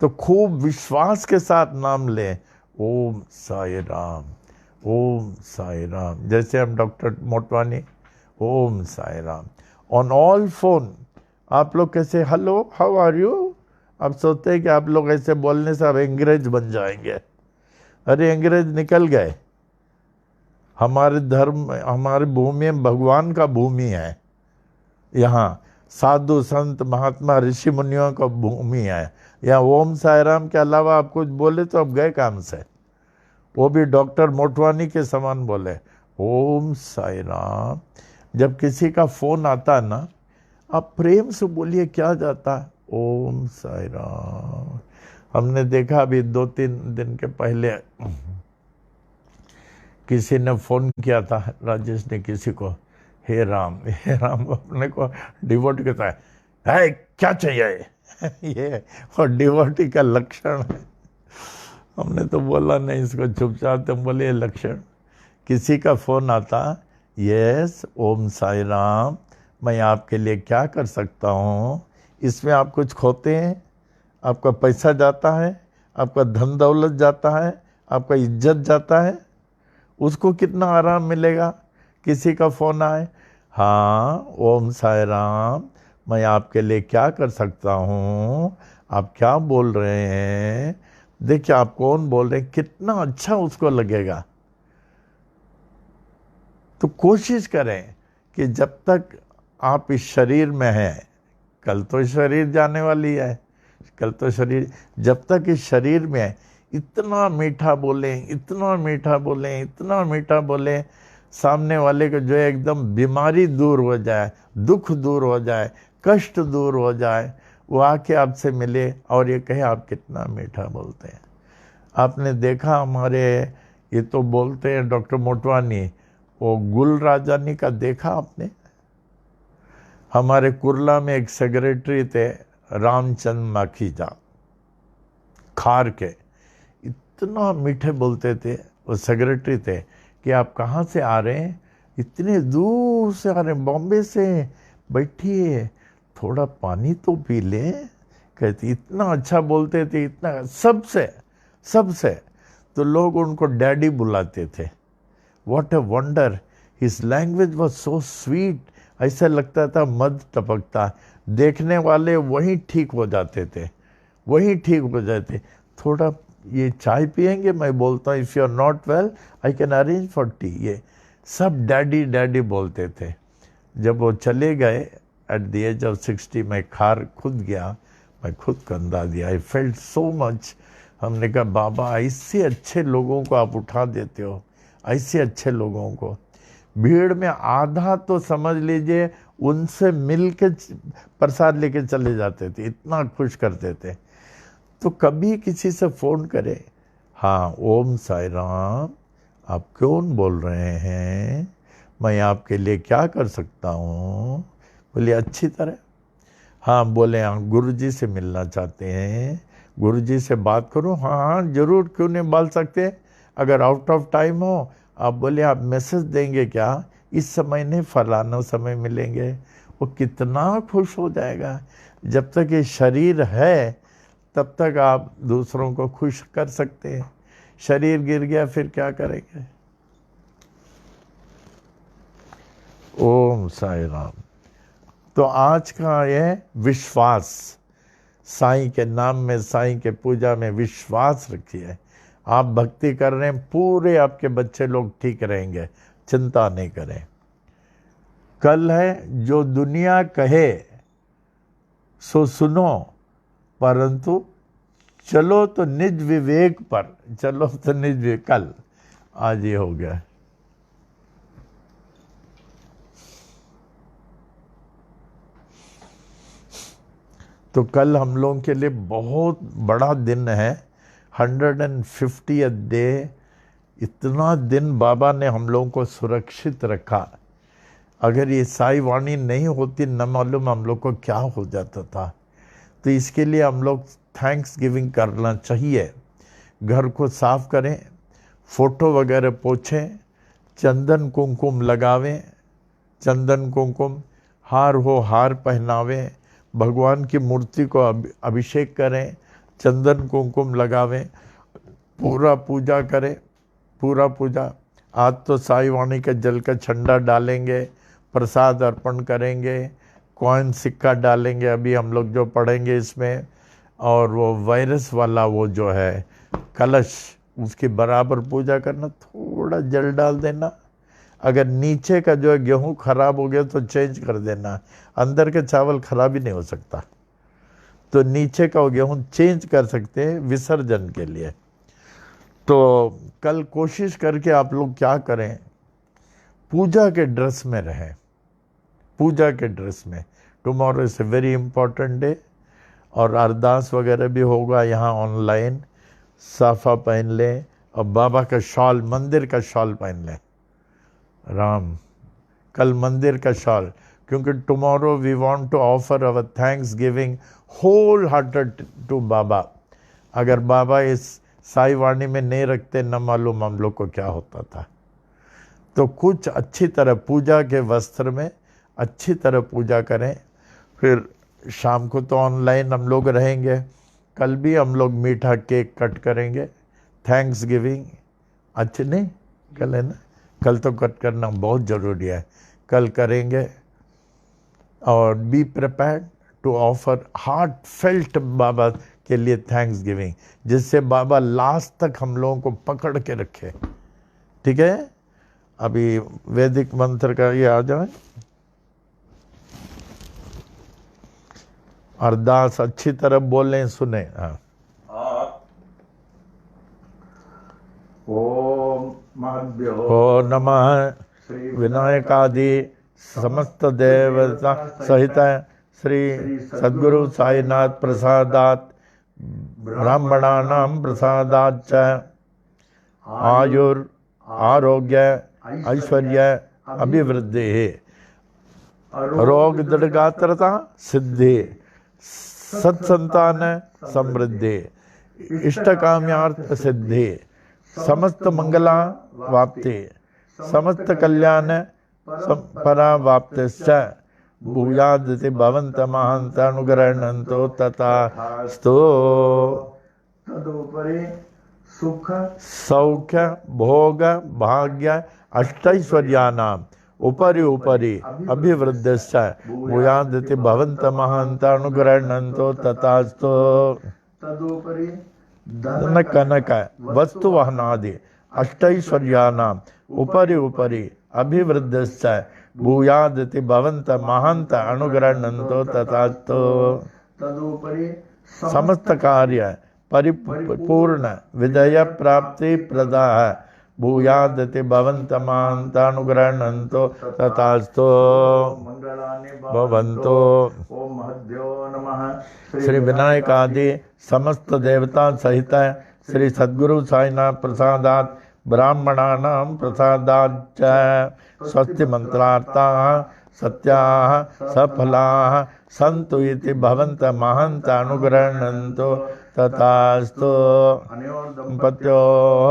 तो खूब विश्वास के साथ नाम लें, ओम साई राम, ओम साई राम। जैसे हम doctor Motwani, Om Sai Ram. On all phone आप लोग कैसे, हेलो हाउ आर यू। आप सोचते हैं कि आप लोग ऐसे बोलने से आप अंग्रेज बन जाएंगे। अरे अंग्रेज निकल गए। हमारे धर्म, हमारी भूमि भगवान का भूमि है। यहाँ साधु संत महात्मा ऋषि मुनियों का भूमि है। यहाँ ओम साई राम के अलावा आप कुछ बोले तो आप गए काम से। वो भी डॉक्टर मोटवानी के समान बोले ओम साई राम। जब किसी का फोन आता है ना, आप प्रेम से बोलिए, क्या जाता है, ओम साई राम। हमने देखा अभी 2-3 दिन के पहले किसी ने फोन किया था, राजेश ने किसी को, हे राम अपने को डिवोटी कहता है क्या चाहिए। ये और डिवोटी का लक्षण है। हमने तो बोला नहीं इसको, चुपचाप तुम बोले ये लक्षण। किसी का फोन आता, यस ओम साई राम, मैं आपके लिए क्या कर सकता हूँ। इसमें आप कुछ खोते हैं, आपका पैसा जाता है, आपका धन दौलत जाता है, आपका इज्जत जाता है। उसको कितना आराम मिलेगा। किसी का फोन आए, हाँ ओम साई राम, मैं आपके लिए क्या कर सकता हूँ, आप क्या बोल रहे हैं। देखिए आप कौन बोल रहे हैं, कितना अच्छा उसको लगेगा। तो कोशिश करें कि जब तक आप इस शरीर में हैं, कल तो शरीर जाने वाली है, कल तो शरीर, जब तक इस शरीर में है, इतना मीठा बोलें, इतना मीठा बोलें, इतना मीठा बोलें, सामने वाले को जो है एकदम बीमारी दूर हो जाए, दुख दूर हो जाए, कष्ट दूर हो जाए, वो आके आपसे मिले और ये कहे आप कितना मीठा बोलते हैं। आपने देखा हमारे, ये तो बोलते हैं डॉक्टर मोटवानी, वो गुल राजानी का देखा आपने? हमारे कुरला में एक सेक्रेटरी थे रामचंद माखीजा, खार के, इतना मीठे बोलते थे। वो सेक्रेटरी थे कि आप कहाँ से आ रहे हैं? इतने दूर से आ रहे हैं, बॉम्बे से। बैठिए, थोड़ा पानी तो पी लें। कहती, इतना अच्छा बोलते थे, इतना, सबसे तो लोग उनको डैडी बुलाते थे। What a wonder, his language was so sweet. ऐसा लगता था मध टपकता, देखने वाले वहीं ठीक हो जाते थे, वहीं ठीक हो जाते। थोड़ा ये चाय पियेंगे? मैं बोलता हूँ, if you are not well I can arrange for tea. ये सब डैडी डैडी बोलते थे। जब वो चले गए एट द एज ऑफ 60, मैं खार खुद गया, मैं खुद कंधा दिया। I felt so much. हमने कहा, बाबा ऐसे अच्छे लोगों को आप उठा देते हो, ऐसे अच्छे लोगों को। भीड़ में आधा तो समझ लीजिए उनसे मिल के प्रसाद लेके चले जाते थे, इतना खुश करते थे। तो कभी किसी से फ़ोन करे, हाँ ओम साई राम, आप कौन बोल रहे हैं, मैं आपके लिए क्या कर सकता हूँ? बोलिए अच्छी तरह। हाँ बोले, हाँ गुरुजी से मिलना चाहते हैं, गुरुजी से बात करूँ? हाँ हाँ जरूर, क्यों नहीं बोल सकते। अगर आउट ऑफ टाइम हो, आप बोले आप मैसेज देंगे क्या, इस समय नहीं फलाना समय मिलेंगे। वो कितना खुश हो जाएगा। जब तक ये शरीर है तब तक आप दूसरों को खुश कर सकते हैं। शरीर गिर गया फिर क्या करेंगे? ओम साई राम। तो आज का ये विश्वास, साईं के नाम में, साईं के पूजा में विश्वास रखिए। आप भक्ति कर रहे हैं, पूरे आपके बच्चे लोग ठीक रहेंगे, चिंता नहीं करें। कल है, जो दुनिया कहे सो सुनो, परंतु चलो तो निज विवेक पर, चलो तो निज विवेक। कल, आज ये हो गया। तो कल हम लोगों के लिए बहुत बड़ा दिन है, 150th डे। इतना दिन बाबा ने हम लोगों को सुरक्षित रखा। अगर ये साई वाणी नहीं होती, न मालूम हम लोग को क्या हो जाता था। तो इसके लिए हम लोग थैंक्स गिविंग करना चाहिए। घर को साफ करें, फोटो वगैरह पोछें, चंदन कुमकुम लगावें, चंदन कुमकुम, हार हो हार पहनावें, भगवान की मूर्ति को अभिषेक करें, चंदन कुमकुम लगावें, पूरा पूजा करें, पूरा पूजा। आज तो साई वाणी के जल का छंडा डालेंगे, प्रसाद अर्पण करेंगे, कॉइन सिक्का डालेंगे, अभी हम लोग जो पढ़ेंगे इसमें। और वो वायरस वाला वो जो है कलश, उसकी बराबर पूजा करना, थोड़ा जल डाल देना। अगर नीचे का जो है गेहूं खराब हो गया तो चेंज कर देना, अंदर के चावल खराब ही नहीं हो सकता। तो नीचे का वो गेहूं चेंज कर सकते हैं विसर्जन के लिए। तो कल कोशिश करके आप लोग क्या करें, पूजा के ड्रेस में रहें, पूजा के ड्रेस में। Tomorrow is a very important day. और अरदास वगैरह भी होगा यहाँ ऑनलाइन। साफा पहन लें और बाबा का शॉल, मंदिर का शॉल पहन लें। राम, कल मंदिर का शॉल, क्योंकि tomorrow we want to offer our thanksgiving wholehearted to Baba. अगर बाबा इस साई वाणी में नहीं रखते, न मालूम हम लोग को क्या होता था। तो कुछ अच्छी तरह पूजा के वस्त्र में अच्छी तरह पूजा करें। फिर शाम को तो ऑनलाइन हम लोग रहेंगे। कल भी हम लोग मीठा केक कट करेंगे, थैंक्स गिविंग। अच्छे नहीं, कल है ना, कल तो कट करना बहुत ज़रूरी है, कल करेंगे। और be prepared to offer heartfelt Baba के लिए थैंक्स गिविंग, जिससे बाबा लास्ट तक हम लोगों को पकड़ के रखे। ठीक है, अभी वैदिक मंत्र का ये आ जाए। अरदास अच्छी तरह बोलें, सुने। हाँ। ओम महद्यो ओ नमः विनायकादि समस्त देवता सहित श्री सद्गुरु साईनाथ प्रसादात ब्राह्मणानां प्रसादाच्च आयुर आरोग्य ऐश्वर्य अभिवृद्धि रोग दृढ़गात्रता सिद्धि सत्संतान समृद्धि इष्ट काम्यार्थ सिद्धि समस्त मंगला वाप्ति समस्त कल्याण परावाप्तिश्च भूयादिति भवन्त महान्त अनुग्रहणन्तो तथास्तु। तदुपरि सुख सौख्य भोग भाग्य अष्टैश्वर्याणाम् उपरि उपरि अभिवृद्धिश्च भूयादिति भवन्त महान्त अनुग्रहणन्तो तथास्तु। तदुपरि धन कनक वस्तु वहनादि अष्टैश्वर्याणाम् उपरि उपरि अभिवृद्धिश्च भूयादिति भवन्त महान्त अनुग्रहणन्तो तथास्तु। तदुपरि समस्त कार्य परिपूर्ण विजय प्राप्ति प्रदाः भूयादिति भवन्त महान्त अनुग्रहणन्तो तथास्तु। मंगलानि भवन्तु। ओम महद्यो नमः श्री विनायकादि समस्त देवता सहित श्री सद्गुरु साईनाथ प्रसादात ब्राह्मणानां प्रसादाच्च स्वस्ति मंत्रार्थाः सत्याः सफलाः सन्तु इति भवन्त महान्त अनुग्रहणन्तो तथास्तु। दम्पत्योः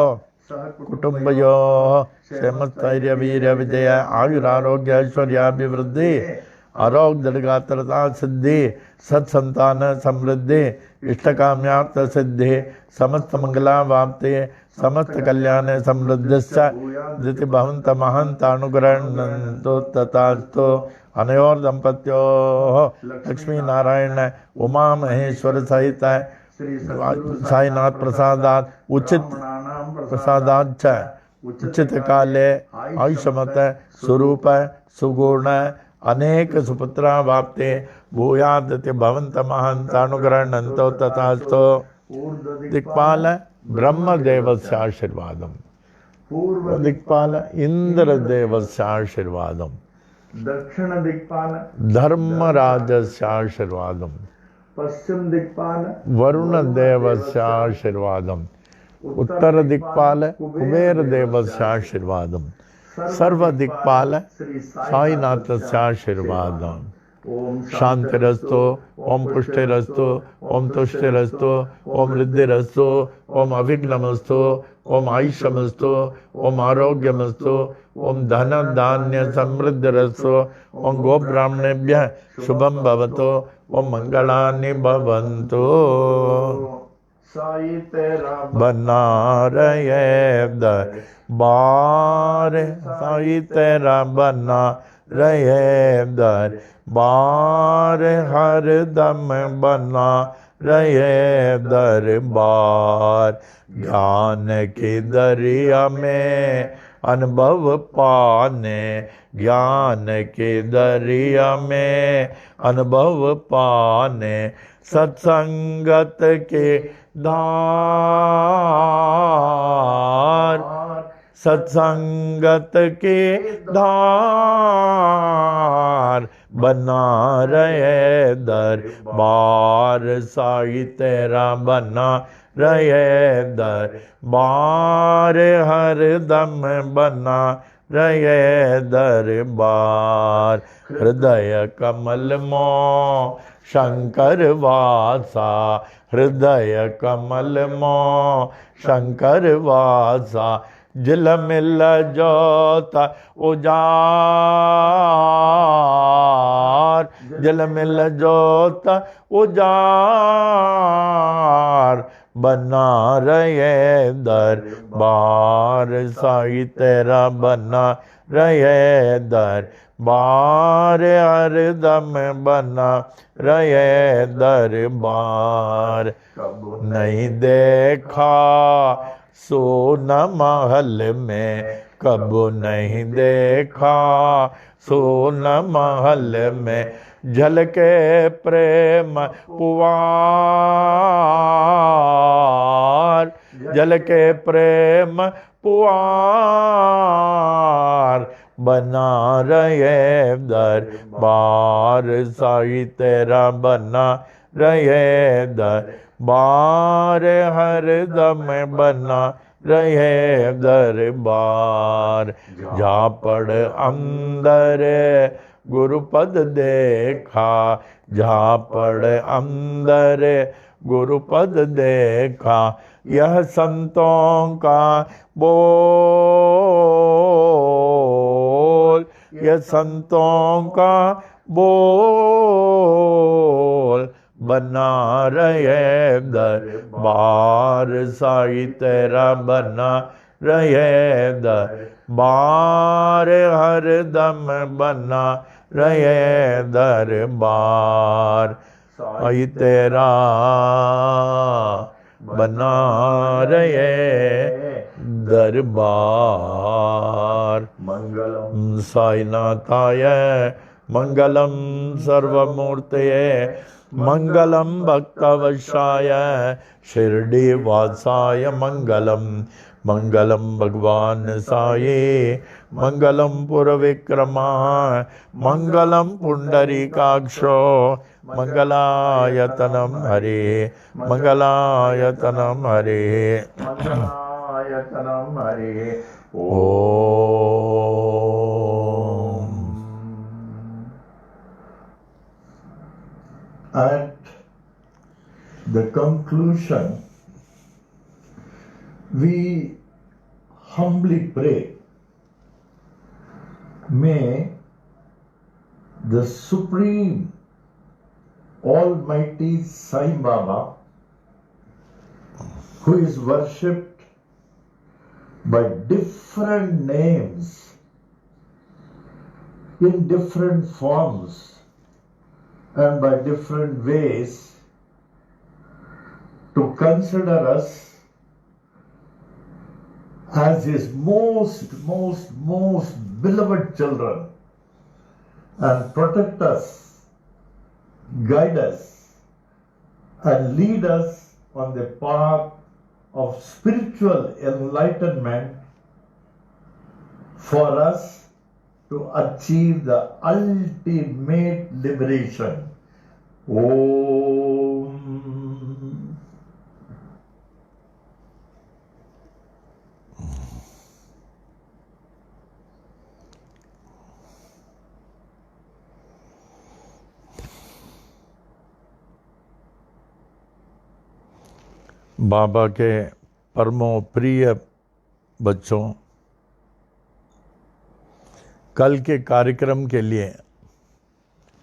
कुटुम्बयोः क्षेमस्थैर्य वीर्य विजय आयुरारोग्य ऐश्वर्याभिवृद्धि आरोग्य दीर्घात्रता सिद्धि सत्संतान समृद्धि इष्टकाम्यार्थ सिद्धि समस्त मंगला वाप्ति समस्त कल्याण समृद्धिश्च दिति भवन्त महान्त अनुग्रहणन्तो तथास्तु। अनयोर दंपत्योः लक्ष्मी नारायण उमा महेश्वर सहित साईनाथ प्रसादात उचित प्रसादाच्च उचित काले आयुष्मत स्वरूप सुगुण अनेक सुपुत्रा वाप्ते भूयादिति भवन्त महान्त अनुग्रहणन्तो तथास्तु। दिक्पाल ब्रह्मदेवस्य आशीर्वादम् पूर्व दिक्पाल इंद्रदेवस्य आशीर्वादम् दक्षिण दिक्पाल धर्मराजस्य आशीर्वादम् पश्चिम दिक्पाल वरुणदेवस्य आशीर्वादम् उत्तर दिक्पाल कुबेर देवस्य आशीर्वादम् सर्व दिक्पाल साईनाथस्य आशीर्वादम्। शांतिरस्तु ओम पुष्टिरस्तु ओम तुष्टिरस्तु ओम रिद्धिरस्तु ओम अविघ्नमस्तु ओम आयुष्यमस्तु ओम आरोग्यमस्तु ओम धन धान्य समृद्धिरस्तु ओम गो ब्राह्मणेभ्यः शुभम भवतु ओम मंगलानि भवन्तु। साई तेरा बना रहे दरबार साई तेरा बना रहे दरबार हर दम बना रहे दरबार ज्ञान की दरिया में अनुभव पाने ज्ञान के दरिया में अनुभव पाने सत्संगत के धार सत्संगत के धार बना रहे दरबार साई तेरा बना रहे दरबार हर दम बना रहे दरबार हृदय कमल मों शंकर वासा हृदय कमल मों शंकर वासा जिल मिल जोता उजार जिल मिल जोता उजार बना रहे दरबार साई तेरा बना रहे दरबार हर दम बना रहे दरबार नहीं देखा सोना महल में कब नहीं देखा सोना महल में झलके प्रेम पुआर, झलके प्रेम पुआर, बना रहे दरबार साईं तेरा, बना रहे दरबार हरदम, बना रहे दरबार। जा पड़ अंदर गुरुपद देखा, जा पड़ अंदर गुरुपद देखा, यह संतों का बोल, यह संतों का बोल, बना रहे दरबार साईं तेरा, बना रहे दरबार हरदम, बना रहे दरबार साईं तेरा, बना रहे दरबार। मंगलम साईनाथाय, मंगलम सर्वमूर्तये, मंगलम भक्तवशाय, शिरडी वासाय मंगलम, मंगलम भगवान साये, मंगलम पुरविक्रमाय, मंगलम पुंडरीकाक्षो, मंगलायतनम हरे, मंगलायतनम हरे, मंगलायतनम हरे। ओम। At the conclusion, we humbly pray, may the Supreme Almighty Sai Baba, who is worshipped by different names in different forms and by different ways, to consider us as his most beloved children and protect us, guide us, and lead us on the path of spiritual enlightenment for us to achieve the ultimate liberation. Om. बाबा के परमो प्रिय बच्चों, कल के कार्यक्रम के लिए,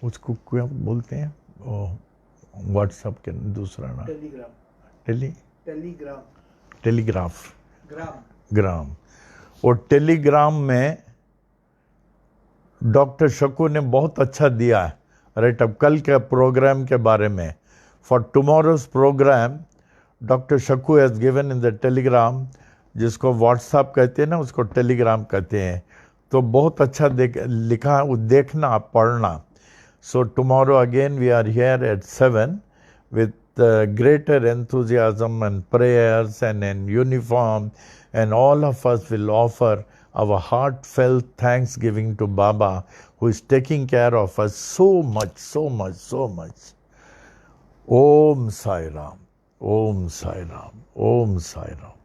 उसको क्या बोलते हैं, व्हाट्सएप के दूसरा नाम टेलीग्राफ, ग्राम। और टेलीग्राम में डॉक्टर शकू ने बहुत अच्छा दिया है राइट अब कल के प्रोग्राम के बारे में। फॉर टुमारोज प्रोग्राम डॉक्टर शकू has given in the Telegram, जिसको व्हाट्सएप कहते हैं ना, उसको टेलीग्राम कहते हैं। तो बहुत अच्छा लिखा, वो देखना, पढ़ना। So tomorrow again we are here at 7 with greater enthusiasm and prayers and in uniform, and all of us will offer our heartfelt thanksgiving to Baba, who is taking care of us so much. Om Sai Ram, Om Sai Ram, Om Sai Ram.